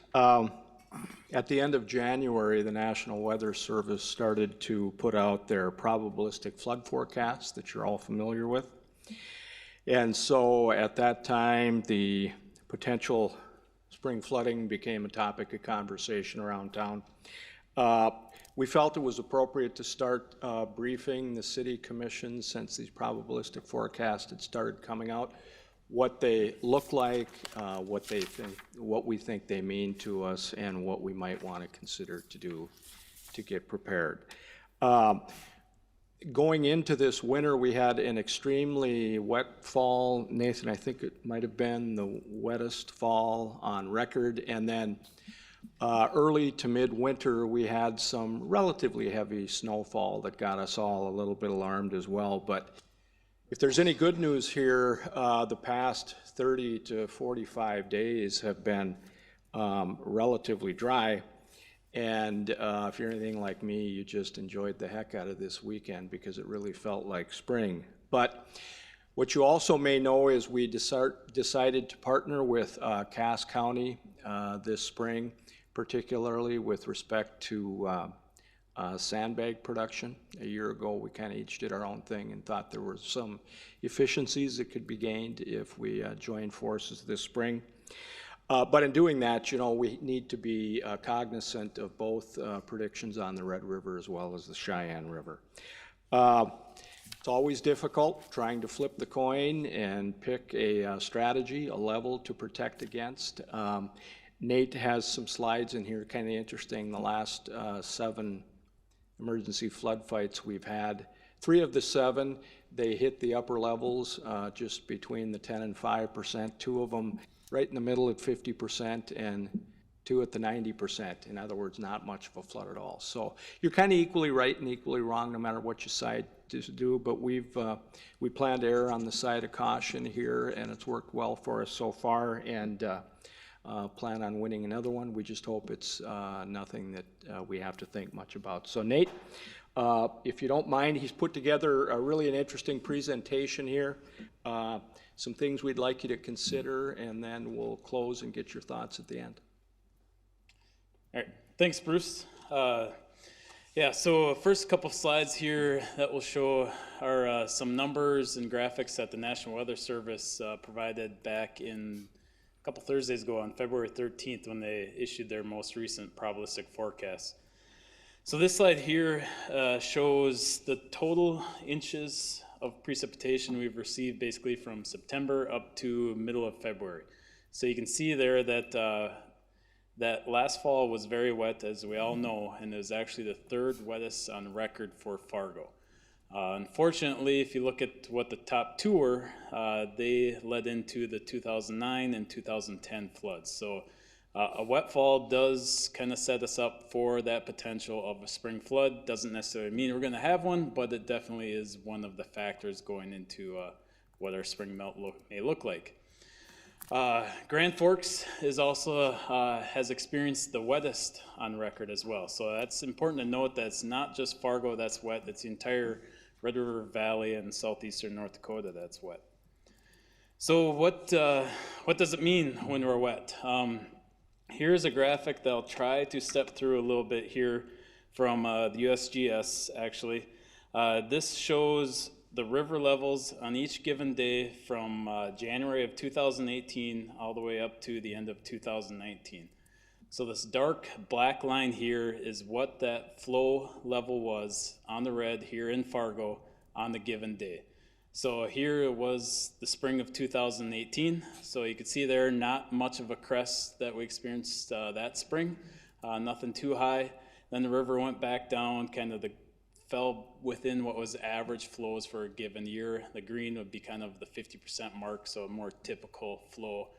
At the end of January, the National Weather Service started to put out their probabilistic flood forecasts that you're all familiar with. And so at that time, the potential spring flooding became a topic of conversation around town. We felt it was appropriate to start briefing the city commission, since these probabilistic forecasts had started coming out, what they look like, what we think they mean to us, and what we might want to consider to do to get prepared. Going into this winter, we had an extremely wet fall. Nathan, I think it might have been the wettest fall on record. And then early to mid-winter, we had some relatively heavy snowfall that got us all a little bit alarmed as well. But if there's any good news here, the past 30 to 45 days have been relatively dry. And if you're anything like me, you just enjoyed the heck out of this weekend because it really felt like spring. But what you also may know is we decided to partner with Cass County this spring, particularly with respect to sandbag production. A year ago, we kind of each did our own thing and thought there were some efficiencies that could be gained if we joined forces this spring. But in doing that, you know, we need to be cognizant of both predictions on the Red River as well as the Cheyenne River. It's always difficult trying to flip the coin and pick a strategy, a level to protect against. Nate has some slides in here, kind of interesting. The last 7 emergency flood fights we've had, 3 of the 7, they hit the upper levels, just between the 10 and 5%. 2 of them right in the middle at 50%, and 2 at the 90%. In other words, not much of a flood at all. So you're kind of equally right and equally wrong no matter what you decide to do, but we plan to err on the side of caution here, and it's worked well for us so far, and plan on winning another one. We just hope it's nothing that we have to think much about. So Nate, if you don't mind, he's put together really an interesting presentation here. Some things we'd like you to consider, and then we'll close and get your thoughts at the end. All right, thanks, Bruce. Yeah, so first couple of slides here that will show are some numbers and graphics that the National Weather Service provided back in a couple Thursdays ago on February 13th when they issued their most recent probabilistic forecast. So this slide here shows the total inches of precipitation we've received basically from September up to middle of February. So you can see there that that last fall was very wet, as we all know, and it was actually the 3rd wettest on record for Fargo. Unfortunately, if you look at what the top 2 were, they led into the 2009 and 2010 floods. So a wet fall does kind of set us up for that potential of a spring flood. Doesn't necessarily mean we're going to have one, but it definitely is one of the factors going into what our spring melt may look like. Grand Forks is also has experienced the wettest on record as well. So that's important to note that it's not just Fargo that's wet, it's the entire Red River Valley and southeastern North Dakota that's wet. So what does it mean when we're wet? Here's a graphic that I'll try to step through a little bit here from the USGS actually. This shows the river levels on each given day from January of 2018 all the way up to the end of 2019. So this dark black line here is what that flow level was on the red here in Fargo on the given day. So here it was the spring of 2018. So you can see there, not much of a crest that we experienced that spring, nothing too high. Then the river went back down, fell within what was average flows for a given year. The green would be kind of the 50% mark, so a more typical flow.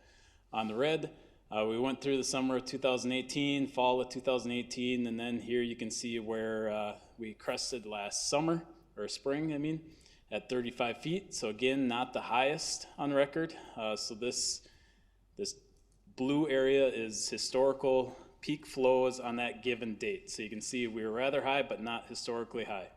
On the red, we went through the summer of 2018, fall of 2018, and then here you can see where we crested last summer, or spring, I mean, at 35 feet. So again, not the highest on record. So this blue area is historical peak flows on that given date. So you can see we were rather high, but not historically high.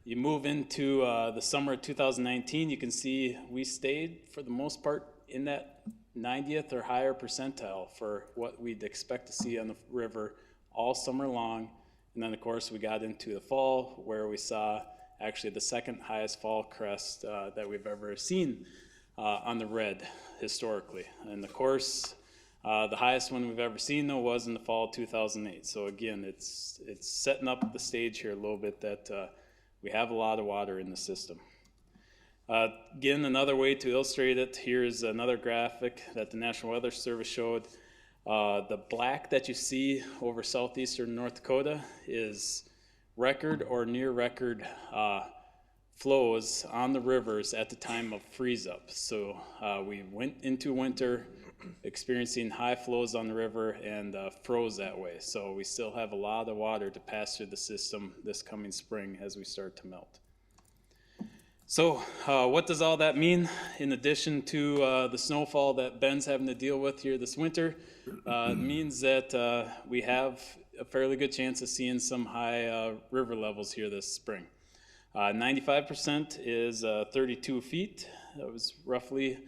You move into the summer of 2019, you can see we stayed for the most part in that 90th or higher percentile for what we'd expect to see on the river all summer long. And then of course we got into the fall where we saw actually the second highest fall crest that we've ever seen on the red historically. And of course, the highest one we've ever seen though was in the fall of 2008. So again, it's setting up the stage here a little bit that we have a lot of water in the system. Again, another way to illustrate it, here's another graphic that the National Weather Service showed. The black that you see over southeastern North Dakota is record or near record flows on the rivers at the time of freeze up. So we went into winter experiencing high flows on the river and froze that way. So we still have a lot of water to pass through the system this coming spring as we start to melt. So what does all that mean? In addition to the snowfall that Ben's having to deal with here this winter, it means that we have a fairly good chance of seeing some high river levels here this spring. 95% is 32 feet. That was roughly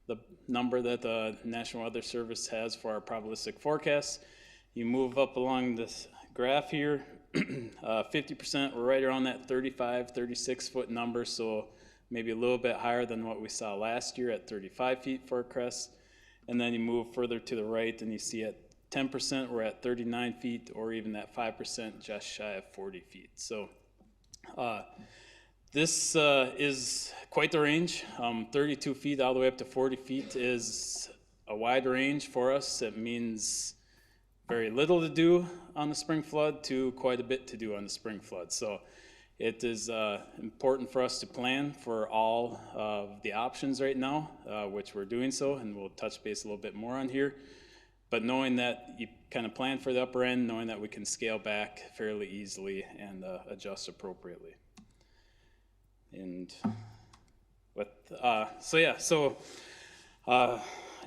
the number that the National Weather Service has for our probabilistic forecast. You move up along this graph here, 50%, we're right around that 35, 36 foot number, so maybe a little bit higher than what we saw last year at 35 feet for a crest. And then you move further to the right and you see at 10%, we're at 39 feet, or even at 5%, just shy of 40 feet. So this is quite the range. 32 feet all the way up to 40 feet is a wide range for us. It means very little to do on the spring flood to quite a bit to do on the spring flood. So it is important for us to plan for all of the options right now, which we're doing so, and we'll touch base a little bit more on here. But knowing that you kind of plan for the upper end, knowing that we can scale back fairly easily and adjust appropriately. And with, I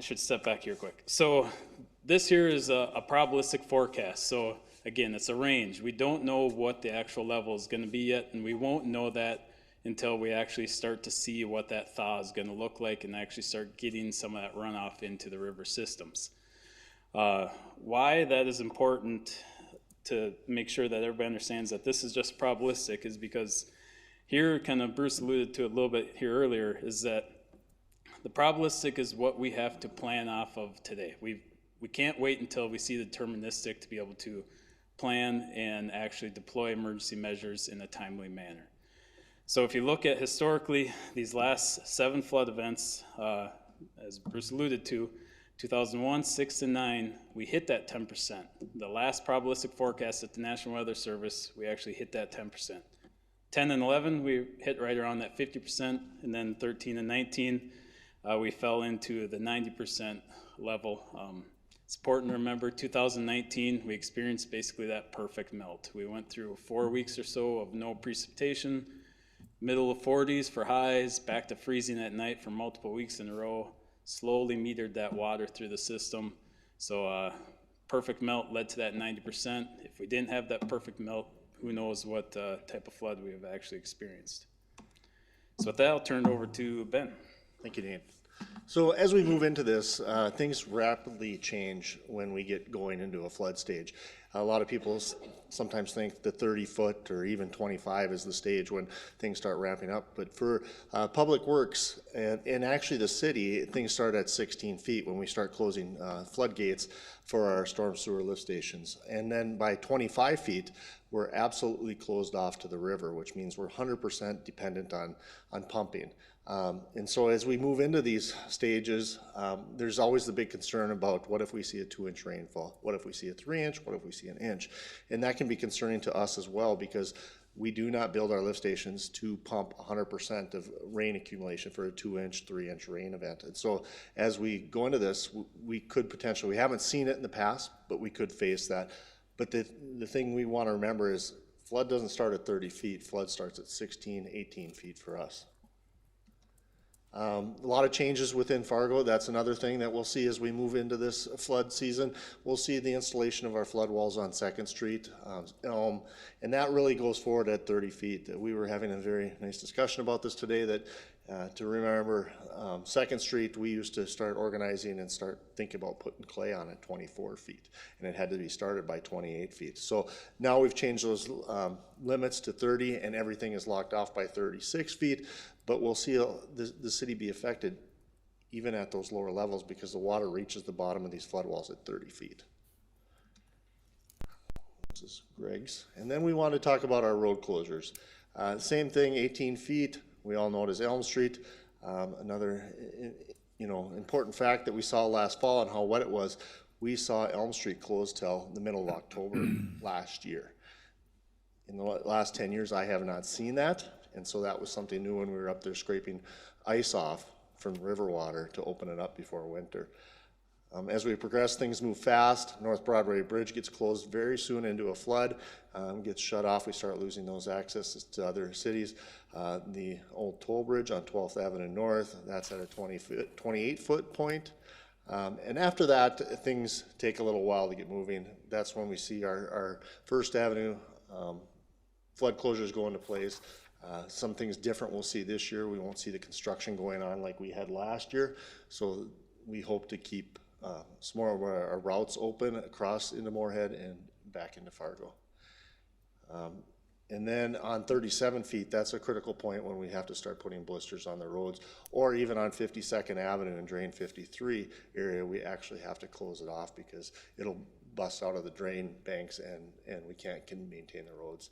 should step back here quick. So this here is a probabilistic forecast. So again, it's a range. We don't know what the actual level is going to be yet, and we won't know that until we actually start to see what that thaw is going to look like and actually start getting some of that runoff into the river systems. Why that is important to make sure that everybody understands that this is just probabilistic is because here, kind of Bruce alluded to it a little bit here earlier, is that the probabilistic is what we have to plan off of today. We can't wait until we see the deterministic to be able to plan and actually deploy emergency measures in a timely manner. So if you look at historically these last 7 flood events, as Bruce alluded to, 2001, 6, and 9, we hit that 10%. The last probabilistic forecast at the National Weather Service, we actually hit that 10%. 10 and 11, we hit right around that 50%, and then 13 and 19, we fell into the 90% level. It's important to remember 2019, we experienced basically that perfect melt. We went through 4 weeks or so of no precipitation, middle of 40s for highs, back to freezing at night for multiple weeks in a row, slowly metered that water through the system. So perfect melt led to that 90%. If we didn't have that perfect melt, who knows what type of flood we have actually experienced. So with that, I'll turn it over to Ben. Thank you, Dean. So as we move into this, things rapidly change when we get going into a flood stage. A lot of people sometimes think the 30-foot or even 25 is the stage when things start ramping up. But for public works and actually the city, things start at 16 feet when we start closing floodgates for our storm sewer lift stations. And then by 25 feet, we're absolutely closed off to the river, which means we're 100% dependent on pumping. And so as we move into these stages, there's always the big concern about what if we see a 2-inch rainfall? What if we see a 3-inch? What if we see an inch? And that can be concerning to us as well, because we do not build our lift stations to pump 100% of rain accumulation for a 2-inch, 3-inch rain event. And so as we go into this, we could potentially, we haven't seen it in the past, but we could face that. But the thing we want to remember is flood doesn't start at 30 feet. Flood starts at 16, 18 feet for us. A lot of changes within Fargo. That's another thing that we'll see as we move into this flood season. We'll see the installation of our flood walls on 2nd Street, Elm, and that really goes forward at 30 feet. We were having a very nice discussion about this today, that to remember 2nd Street, we used to start organizing and start thinking about putting clay on at 24 feet, and it had to be started by 28 feet. So now we've changed those limits to 30, and everything is locked off by 36 feet. But we'll see the city be affected even at those lower levels, because the water reaches the bottom of these flood walls at 30 feet. This is Greg's. And then we want to talk about our road closures. Same thing, 18 feet. We all know it as Elm Street. Another important fact that we saw last fall and how wet it was, we saw Elm Street closed till the middle of October last year. In the last 10 years, I have not seen that. And so that was something new when we were up there scraping ice off from river water to open it up before winter. As we progress, things move fast. North Broadway Bridge gets closed very soon into a flood, gets shut off. We start losing those accesses to other cities. The old toll bridge on 12th Avenue North, that's at a 28-foot point. And after that, things take a little while to get moving. That's when we see our First Avenue flood closures go into place. Some things different we'll see this year. We won't see the construction going on like we had last year. So we hope to keep some more of our routes open across into Moorhead and back into Fargo. And then on 37 feet, that's a critical point when we have to start putting blisters on the roads, or even on 52nd Avenue and Drain 53 area, we actually have to close it off because it'll bust out of the drain banks and we can't maintain the roads.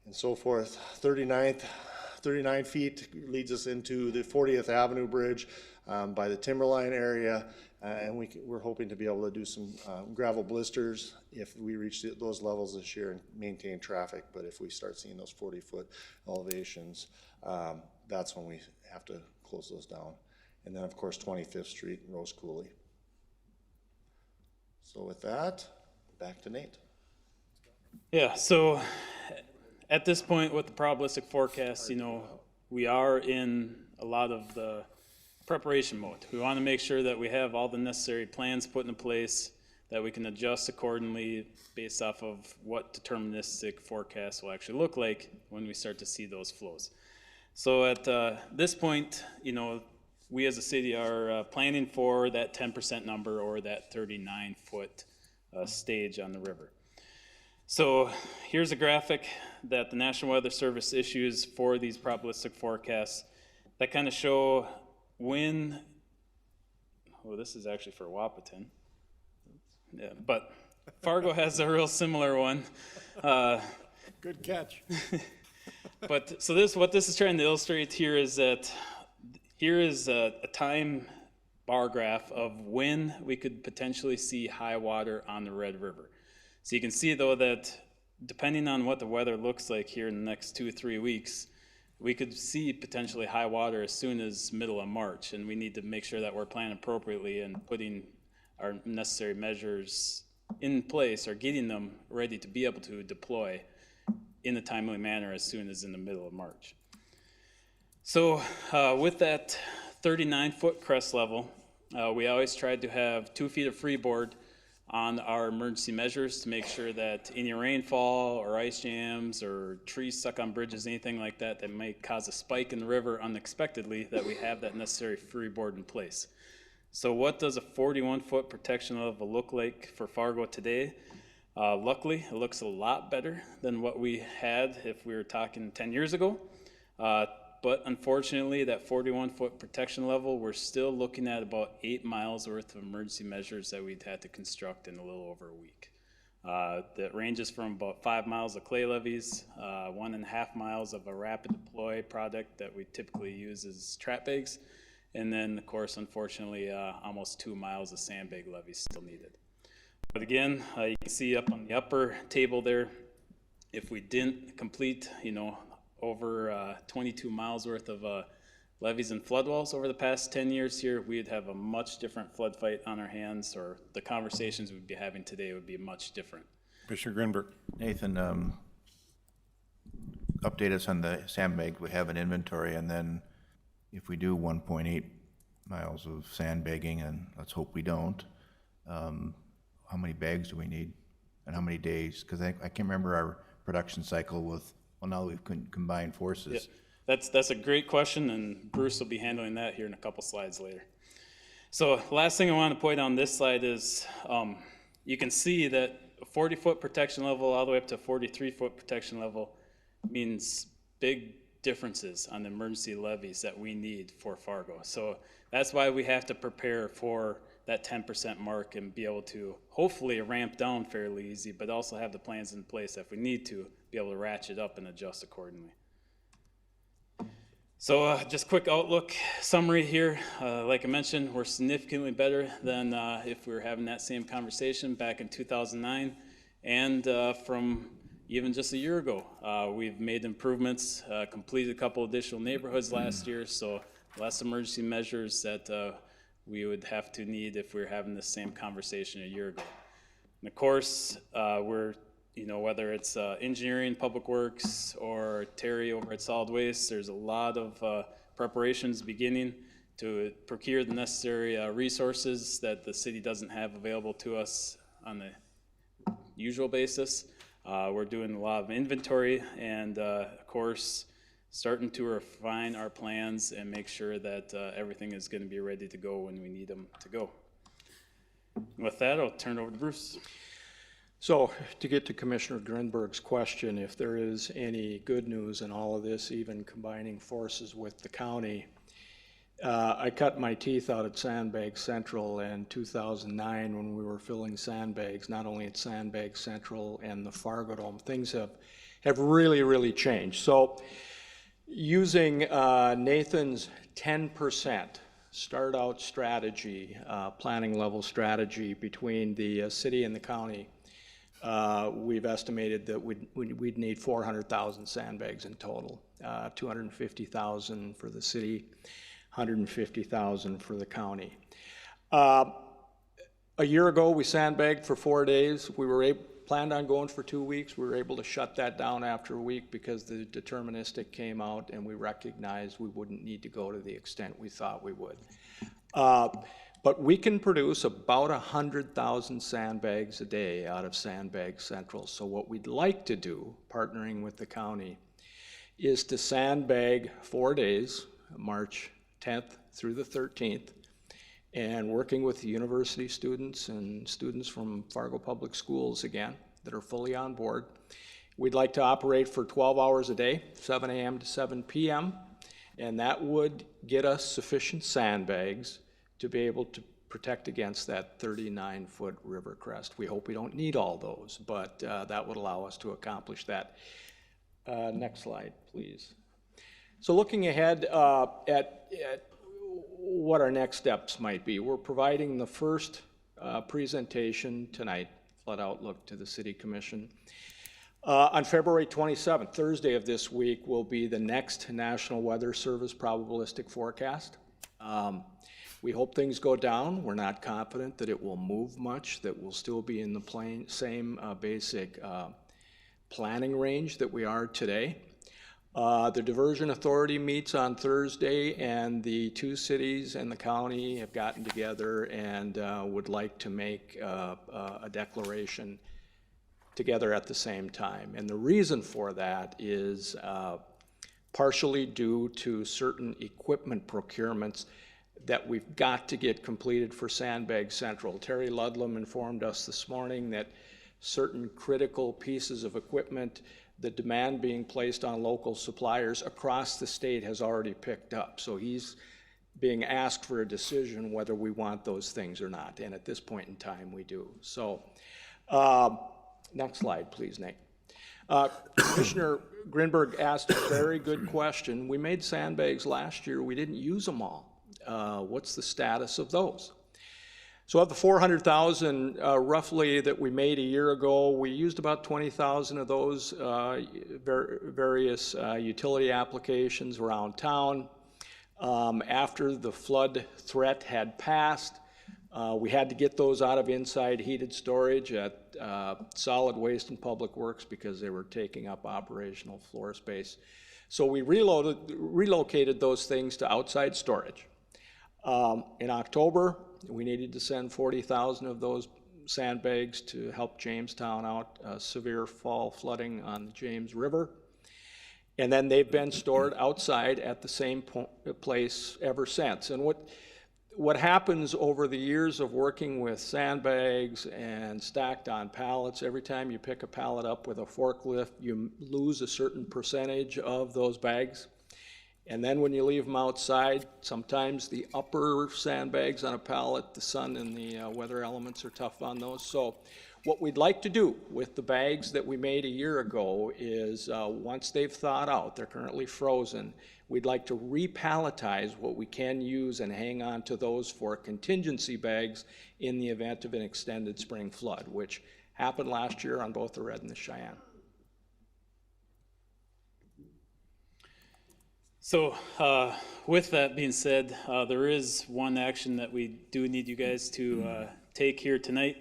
And so forth. 39 feet leads us into the 40th Avenue Bridge by the Timberline area, and we're hoping to be able to do some gravel blisters if we reach those levels this year and maintain traffic. But if we start seeing those 40-foot elevations, that's when we have to close those down. And then, of course, 25th Street and Rose Cooley. So with that, back to Nate. Yeah, so at this point with the probabilistic forecast, we are in a lot of the preparation mode. We want to make sure that we have all the necessary plans put in place, that we can adjust accordingly based off of what deterministic forecasts will actually look like when we start to see those flows. So at this point, we as a city are planning for that 10% number, or that 39-foot stage on the river. So here's a graphic that the National Weather Service issues for these probabilistic forecasts that kind of show when, this is actually for Wapaton. Yeah, but Fargo has a real similar one. Good catch. But so what this is trying to illustrate here is that here is a time bar graph of when we could potentially see high water on the Red River. So you can see, though, that depending on what the weather looks like here in the next 2 or 3 weeks, we could see potentially high water as soon as middle of March, and we need to make sure that we're planning appropriately and putting our necessary measures in place, or getting them ready to be able to deploy in a timely manner as soon as in the middle of March. So with that 39-foot crest level, we always tried to have 2 feet of freeboard on our emergency measures to make sure that any rainfall or ice jams or trees stuck on bridges, anything like that might cause a spike in the river unexpectedly, that we have that necessary freeboard in place. So what does a 41-foot protection level look like for Fargo today? Luckily, it looks a lot better than what we had if we were talking 10 years ago. But unfortunately, that 41-foot protection level, we're still looking at about 8 miles worth of emergency measures that we'd had to construct in a little over a week. that ranges from about 5 miles of clay levees, 1.5 miles of a rapid deploy product that we typically use as trap bags, and then, of course, unfortunately, almost 2 miles of sandbag levees still needed. But again, you can see up on the upper table there, if we didn't complete, over 22 miles worth of levees and flood walls over the past 10 years here, we'd have a much different flood fight on our hands, or the conversations we'd be having today would be much different. Commissioner Grinberg. Nathan, update us on the sandbag. We have an inventory, and then if we do 1.8 miles of sandbagging, and let's hope we don't, how many bags do we need and how many days? Because I can't remember our production cycle with, well, now we've combined forces. Yeah. That's a great question, and Bruce will be handling that here in a couple slides later. So last thing I want to point on this slide is you can see that a 40-foot protection level all the way up to a 43-foot protection level means big differences on the emergency levies that we need for Fargo. So that's why we have to prepare for that 10% mark and be able to hopefully ramp down fairly easy, but also have the plans in place if we need to be able to ratchet up and adjust accordingly. So just quick outlook summary here. Like I mentioned, we're significantly better than if we were having that same conversation back in 2009 and from even just a year ago. We've made improvements, completed a couple additional neighborhoods last year, so less emergency measures that we would have to need if we were having the same conversation a year ago. And of course, we're whether it's engineering, public works, or Terry over at solid waste, there's a lot of preparations beginning to procure the necessary resources that the city doesn't have available to us on the usual basis. We're doing a lot of inventory and, of course, starting to refine our plans and make sure that everything is going to be ready to go when we need them to go. With that, I'll turn it over to Bruce. So to get to Commissioner Grinberg's question, if there is any good news in all of this, even combining forces with the county, I cut my teeth out at Sandbag Central in 2009 when we were filling sandbags, not only at Sandbag Central and the Fargo Dome. Things have really, really changed. So using Nathan's 10% start out strategy, planning level strategy between the city and the county, we've estimated that we'd need 400,000 sandbags in total, 250,000 for the city, 150,000 for the county. A year ago, we sandbagged for 4 days. We were planned on going for 2 weeks. We were able to shut that down after a week because the deterministic came out and we recognized we wouldn't need to go to the extent we thought we would. But we can produce about 100,000 sandbags a day out of Sandbag Central. So what we'd like to do, partnering with the county, is to sandbag 4 days, March 10th through the 13th, and working with the university students and students from Fargo Public Schools again that are fully on board. We'd like to operate for 12 hours a day, 7 a.m. to 7 p.m., and that would get us sufficient sandbags to be able to protect against that 39-foot river crest. We hope we don't need all those, but that would allow us to accomplish that. Next slide, please. So looking ahead at what our next steps might be, we're providing the first presentation tonight, Flood Outlook, to the City Commission. On February 27th, Thursday of this week, will be the next National Weather Service probabilistic forecast. We hope things go down. We're not confident that it will move much, that we'll still be in the same basic planning range that we are today. The Diversion Authority meets on Thursday, and the two cities and the county have gotten together and would like to make a declaration together at the same time. And the reason for that is partially due to certain equipment procurements that we've got to get completed for Sandbag Central. Terry Ludlam informed us this morning that certain critical pieces of equipment, the demand being placed on local suppliers across the state has already picked up. So he's being asked for a decision whether we want those things or not. And at this point in time, we do. So Next slide, please, Nate. Commissioner Grinberg asked a very good question. We made sandbags last year. We didn't use them all. What's the status of those? So of the 400,000 roughly that we made a year ago, we used about 20,000 of those various utility applications around town. After the flood threat had passed, we had to get those out of inside heated storage at Solid Waste and Public Works because they were taking up operational floor space. So we relocated those things to outside storage. In October, we needed to send 40,000 of those sandbags to help Jamestown out, severe fall flooding on the James River. And then they've been stored outside at the same place ever since. And what happens over the years of working with sandbags and stacked on pallets, every time you pick a pallet up with a forklift, you lose a certain percentage of those bags. And then when you leave them outside, sometimes the upper sandbags on a pallet, the sun and the weather elements are tough on those. So what we'd like to do with the bags that we made a year ago is once they've thawed out, they're currently frozen, we'd like to repalletize what we can use and hang on to those for contingency bags in the event of an extended spring flood, which happened last year on both the Red and the Cheyenne. So with that being said, there is one action that we do need you guys to take here tonight.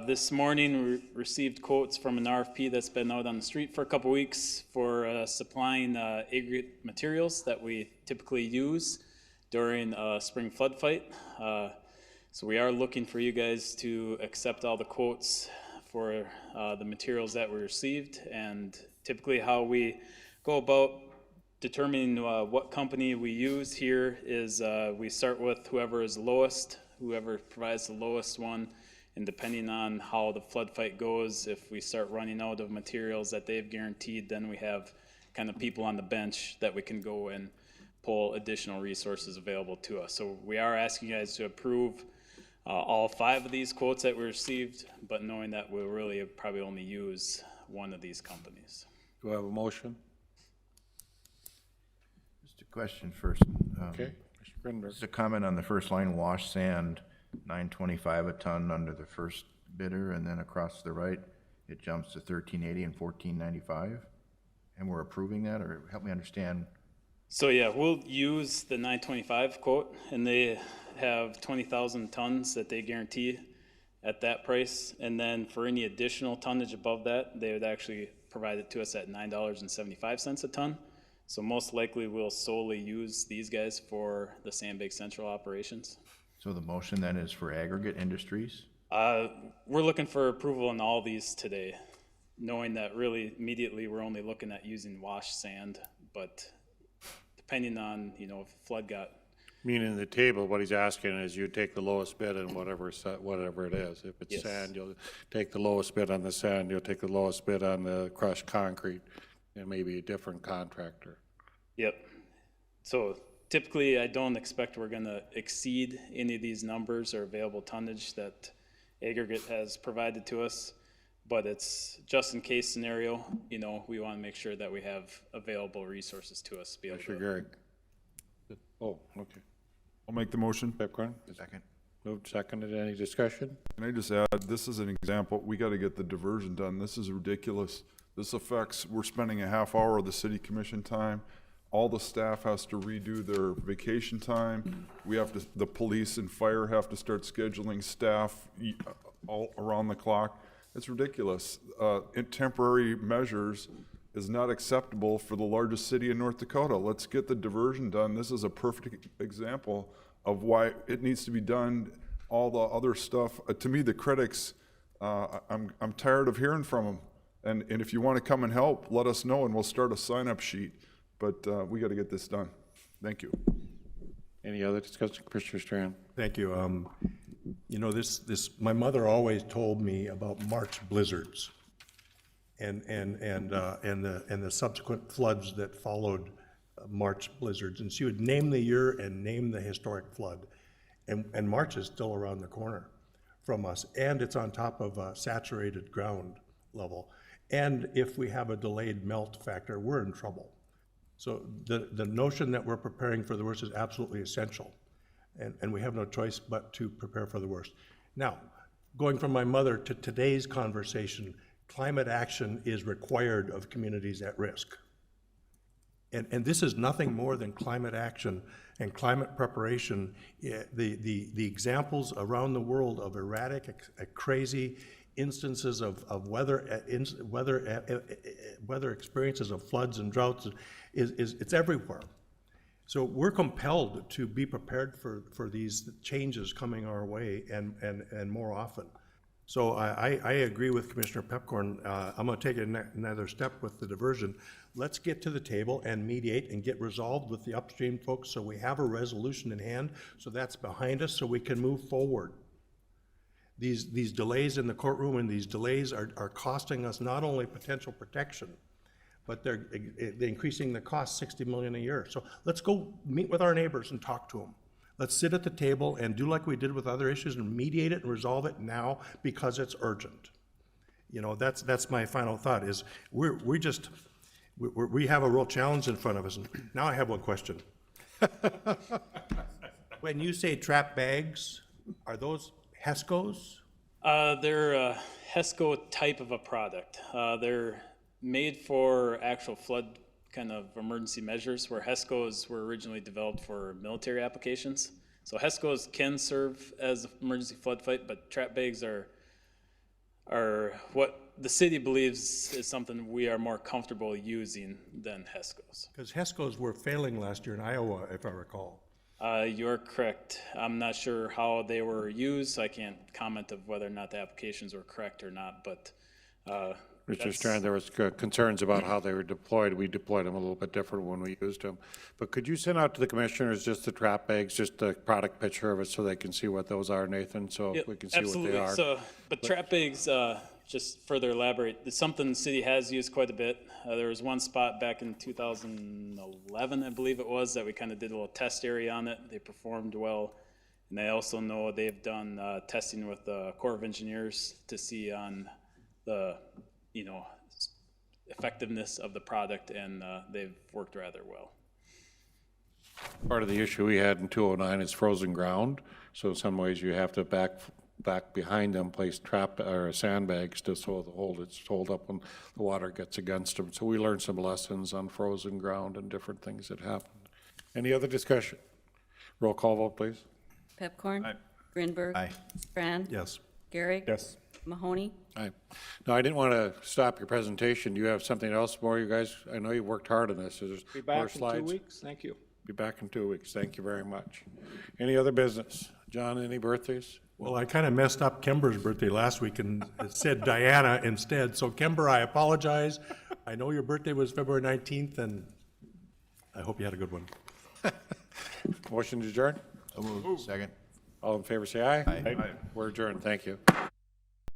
This morning we received quotes from an RFP that's been out on the street for a couple weeks for supplying aggregate materials that we typically use during a spring flood fight. So we are looking for you guys to accept all the quotes for the materials that we received, and typically how we go about determining what company we use here is we start with whoever is lowest, whoever provides the lowest one, and depending on how the flood fight goes, if we start running out of materials that they've guaranteed, then we have kind of people on the bench that we can go and pull additional resources available to us. So we are asking you guys to approve all 5 of these quotes that we received, but knowing that we'll really probably only use one of these companies. Do I have a motion? Question first. Okay, Mr. Grinberg. Just a comment on the first line, wash sand, $9.25 a ton under the first bidder, and then across the right, it jumps to $13.80 and $14.95. And we're approving that, or help me understand? So yeah, we'll use the 925 quote, and they have 20,000 tons that they guarantee at that price. And then for any additional tonnage above that, they would actually provide it to us at $9.75 a ton. So most likely we'll solely use these guys for the Sandbag Central operations. So the motion then is for aggregate industries? We're looking for approval on all these today, knowing that really immediately we're only looking at using wash sand, but depending on, if flood got. Meaning the table, what he's asking is you take the lowest bid and whatever it is. If it's sand, you'll take the lowest bid on the sand, you'll take the lowest bid on the crushed concrete, and maybe a different contractor. Yep. So typically I don't expect we're gonna exceed any of these numbers or available tonnage that aggregate has provided to us, but it's just in case scenario, we wanna make sure that we have available resources to us to be able to. Gary. Oh, okay. I'll make the motion. Pepcorn? Second. Moved, seconded, any discussion? Can I just add, this is an example, we gotta get the diversion done. This is ridiculous. This affects, we're spending a half hour of the city commission time. All the staff has to redo their vacation time. We have to, the police and fire have to start scheduling staff all around the clock. It's ridiculous. Temporary measures is not acceptable for the largest city in North Dakota. Let's get the diversion done. This is a perfect example of why it needs to be done. All the other stuff, to me, the critics, I'm tired of hearing from them. And if you want to come and help, let us know and we'll start a sign-up sheet. But we got to get this done. Thank you. Any other discussion? Commissioner Strand. Thank you. My mother always told me about March blizzards and the subsequent floods that followed March blizzards. And she would name the year and name the historic flood. And March is still around the corner from us, and it's on top of saturated ground. level. And if we have a delayed melt factor, we're in trouble. So the notion that we're preparing for the worst is absolutely essential. And we have no choice but to prepare for the worst. Now, going from my mother to today's conversation, climate action is required of communities at risk. And this is nothing more than climate action and climate preparation. The examples around the world of erratic, crazy instances of weather experiences of floods and droughts it's everywhere. So we're compelled to be prepared for these changes coming our way and more often. So I agree with Commissioner Pepcorn. I'm going to take another step with the diversion. Let's get to the table and mediate and get resolved with the upstream folks so we have a resolution in hand, so that's behind us, so we can move forward. These delays in the courtroom and these delays are costing us not only potential protection, but they're increasing the cost $60 million a year. So let's go meet with our neighbors and talk to them. Let's sit at the table and do like we did with other issues and mediate it and resolve it now because it's urgent. You know, that's my final thought is we have a real challenge in front of us. And now I have one question. When you say trap bags, are those HESCOs? They're a HESCO type of a product. They're made for actual flood kind of emergency measures, where HESCOs were originally developed for military applications. So HESCOs can serve as an emergency flood fight, but trap bags are what the city believes is something we are more comfortable using than HESCOs. Because HESCOs were failing last year in Iowa, if I recall. You're correct. I'm not sure how they were used, so I can't comment of whether or not the applications were correct or not, but Mr. Strand, there was concerns about how they were deployed. We deployed them a little bit different when we used them. But could you send out to the commissioners just the trap bags, just the product picture of it so they can see what those are, Nathan, so Yep, we can see absolutely. what they are? So, but trap bags, just further elaborate, it's something the city has used quite a bit. There was one spot back in 2011, I believe it was, that we kind of did a little test area on it. They performed well. And I also know they've done testing with the Corps of Engineers to see on the effectiveness of the product, and they've worked rather well. Part of the issue we had in 209 is frozen ground, so in some ways you have to back behind them, place trap or sandbags to so it's hold up when the water gets against them. So we learned some lessons on frozen ground and different things that happened. Any other discussion? Roll call vote, please. Pepcorn? Aye. Grinberg? Aye. Strand? Yes. Garrick? Yes. Mahoney? Aye. No, I didn't want to stop your presentation. Do you have something else more, you guys? I know you worked hard on this. There's Be more back in slides. 2 weeks. Thank you. Be back in 2 weeks. Thank you very much. Any other business? John, any birthdays? Well, I kind of messed up Kember's birthday last week and it said Diana instead. So Kember, I apologize. I know your birthday was February 19th, and I hope you had a good one. Motion to adjourn? So moved. Second. All in favor, say aye. Aye. We're adjourned. Thank you.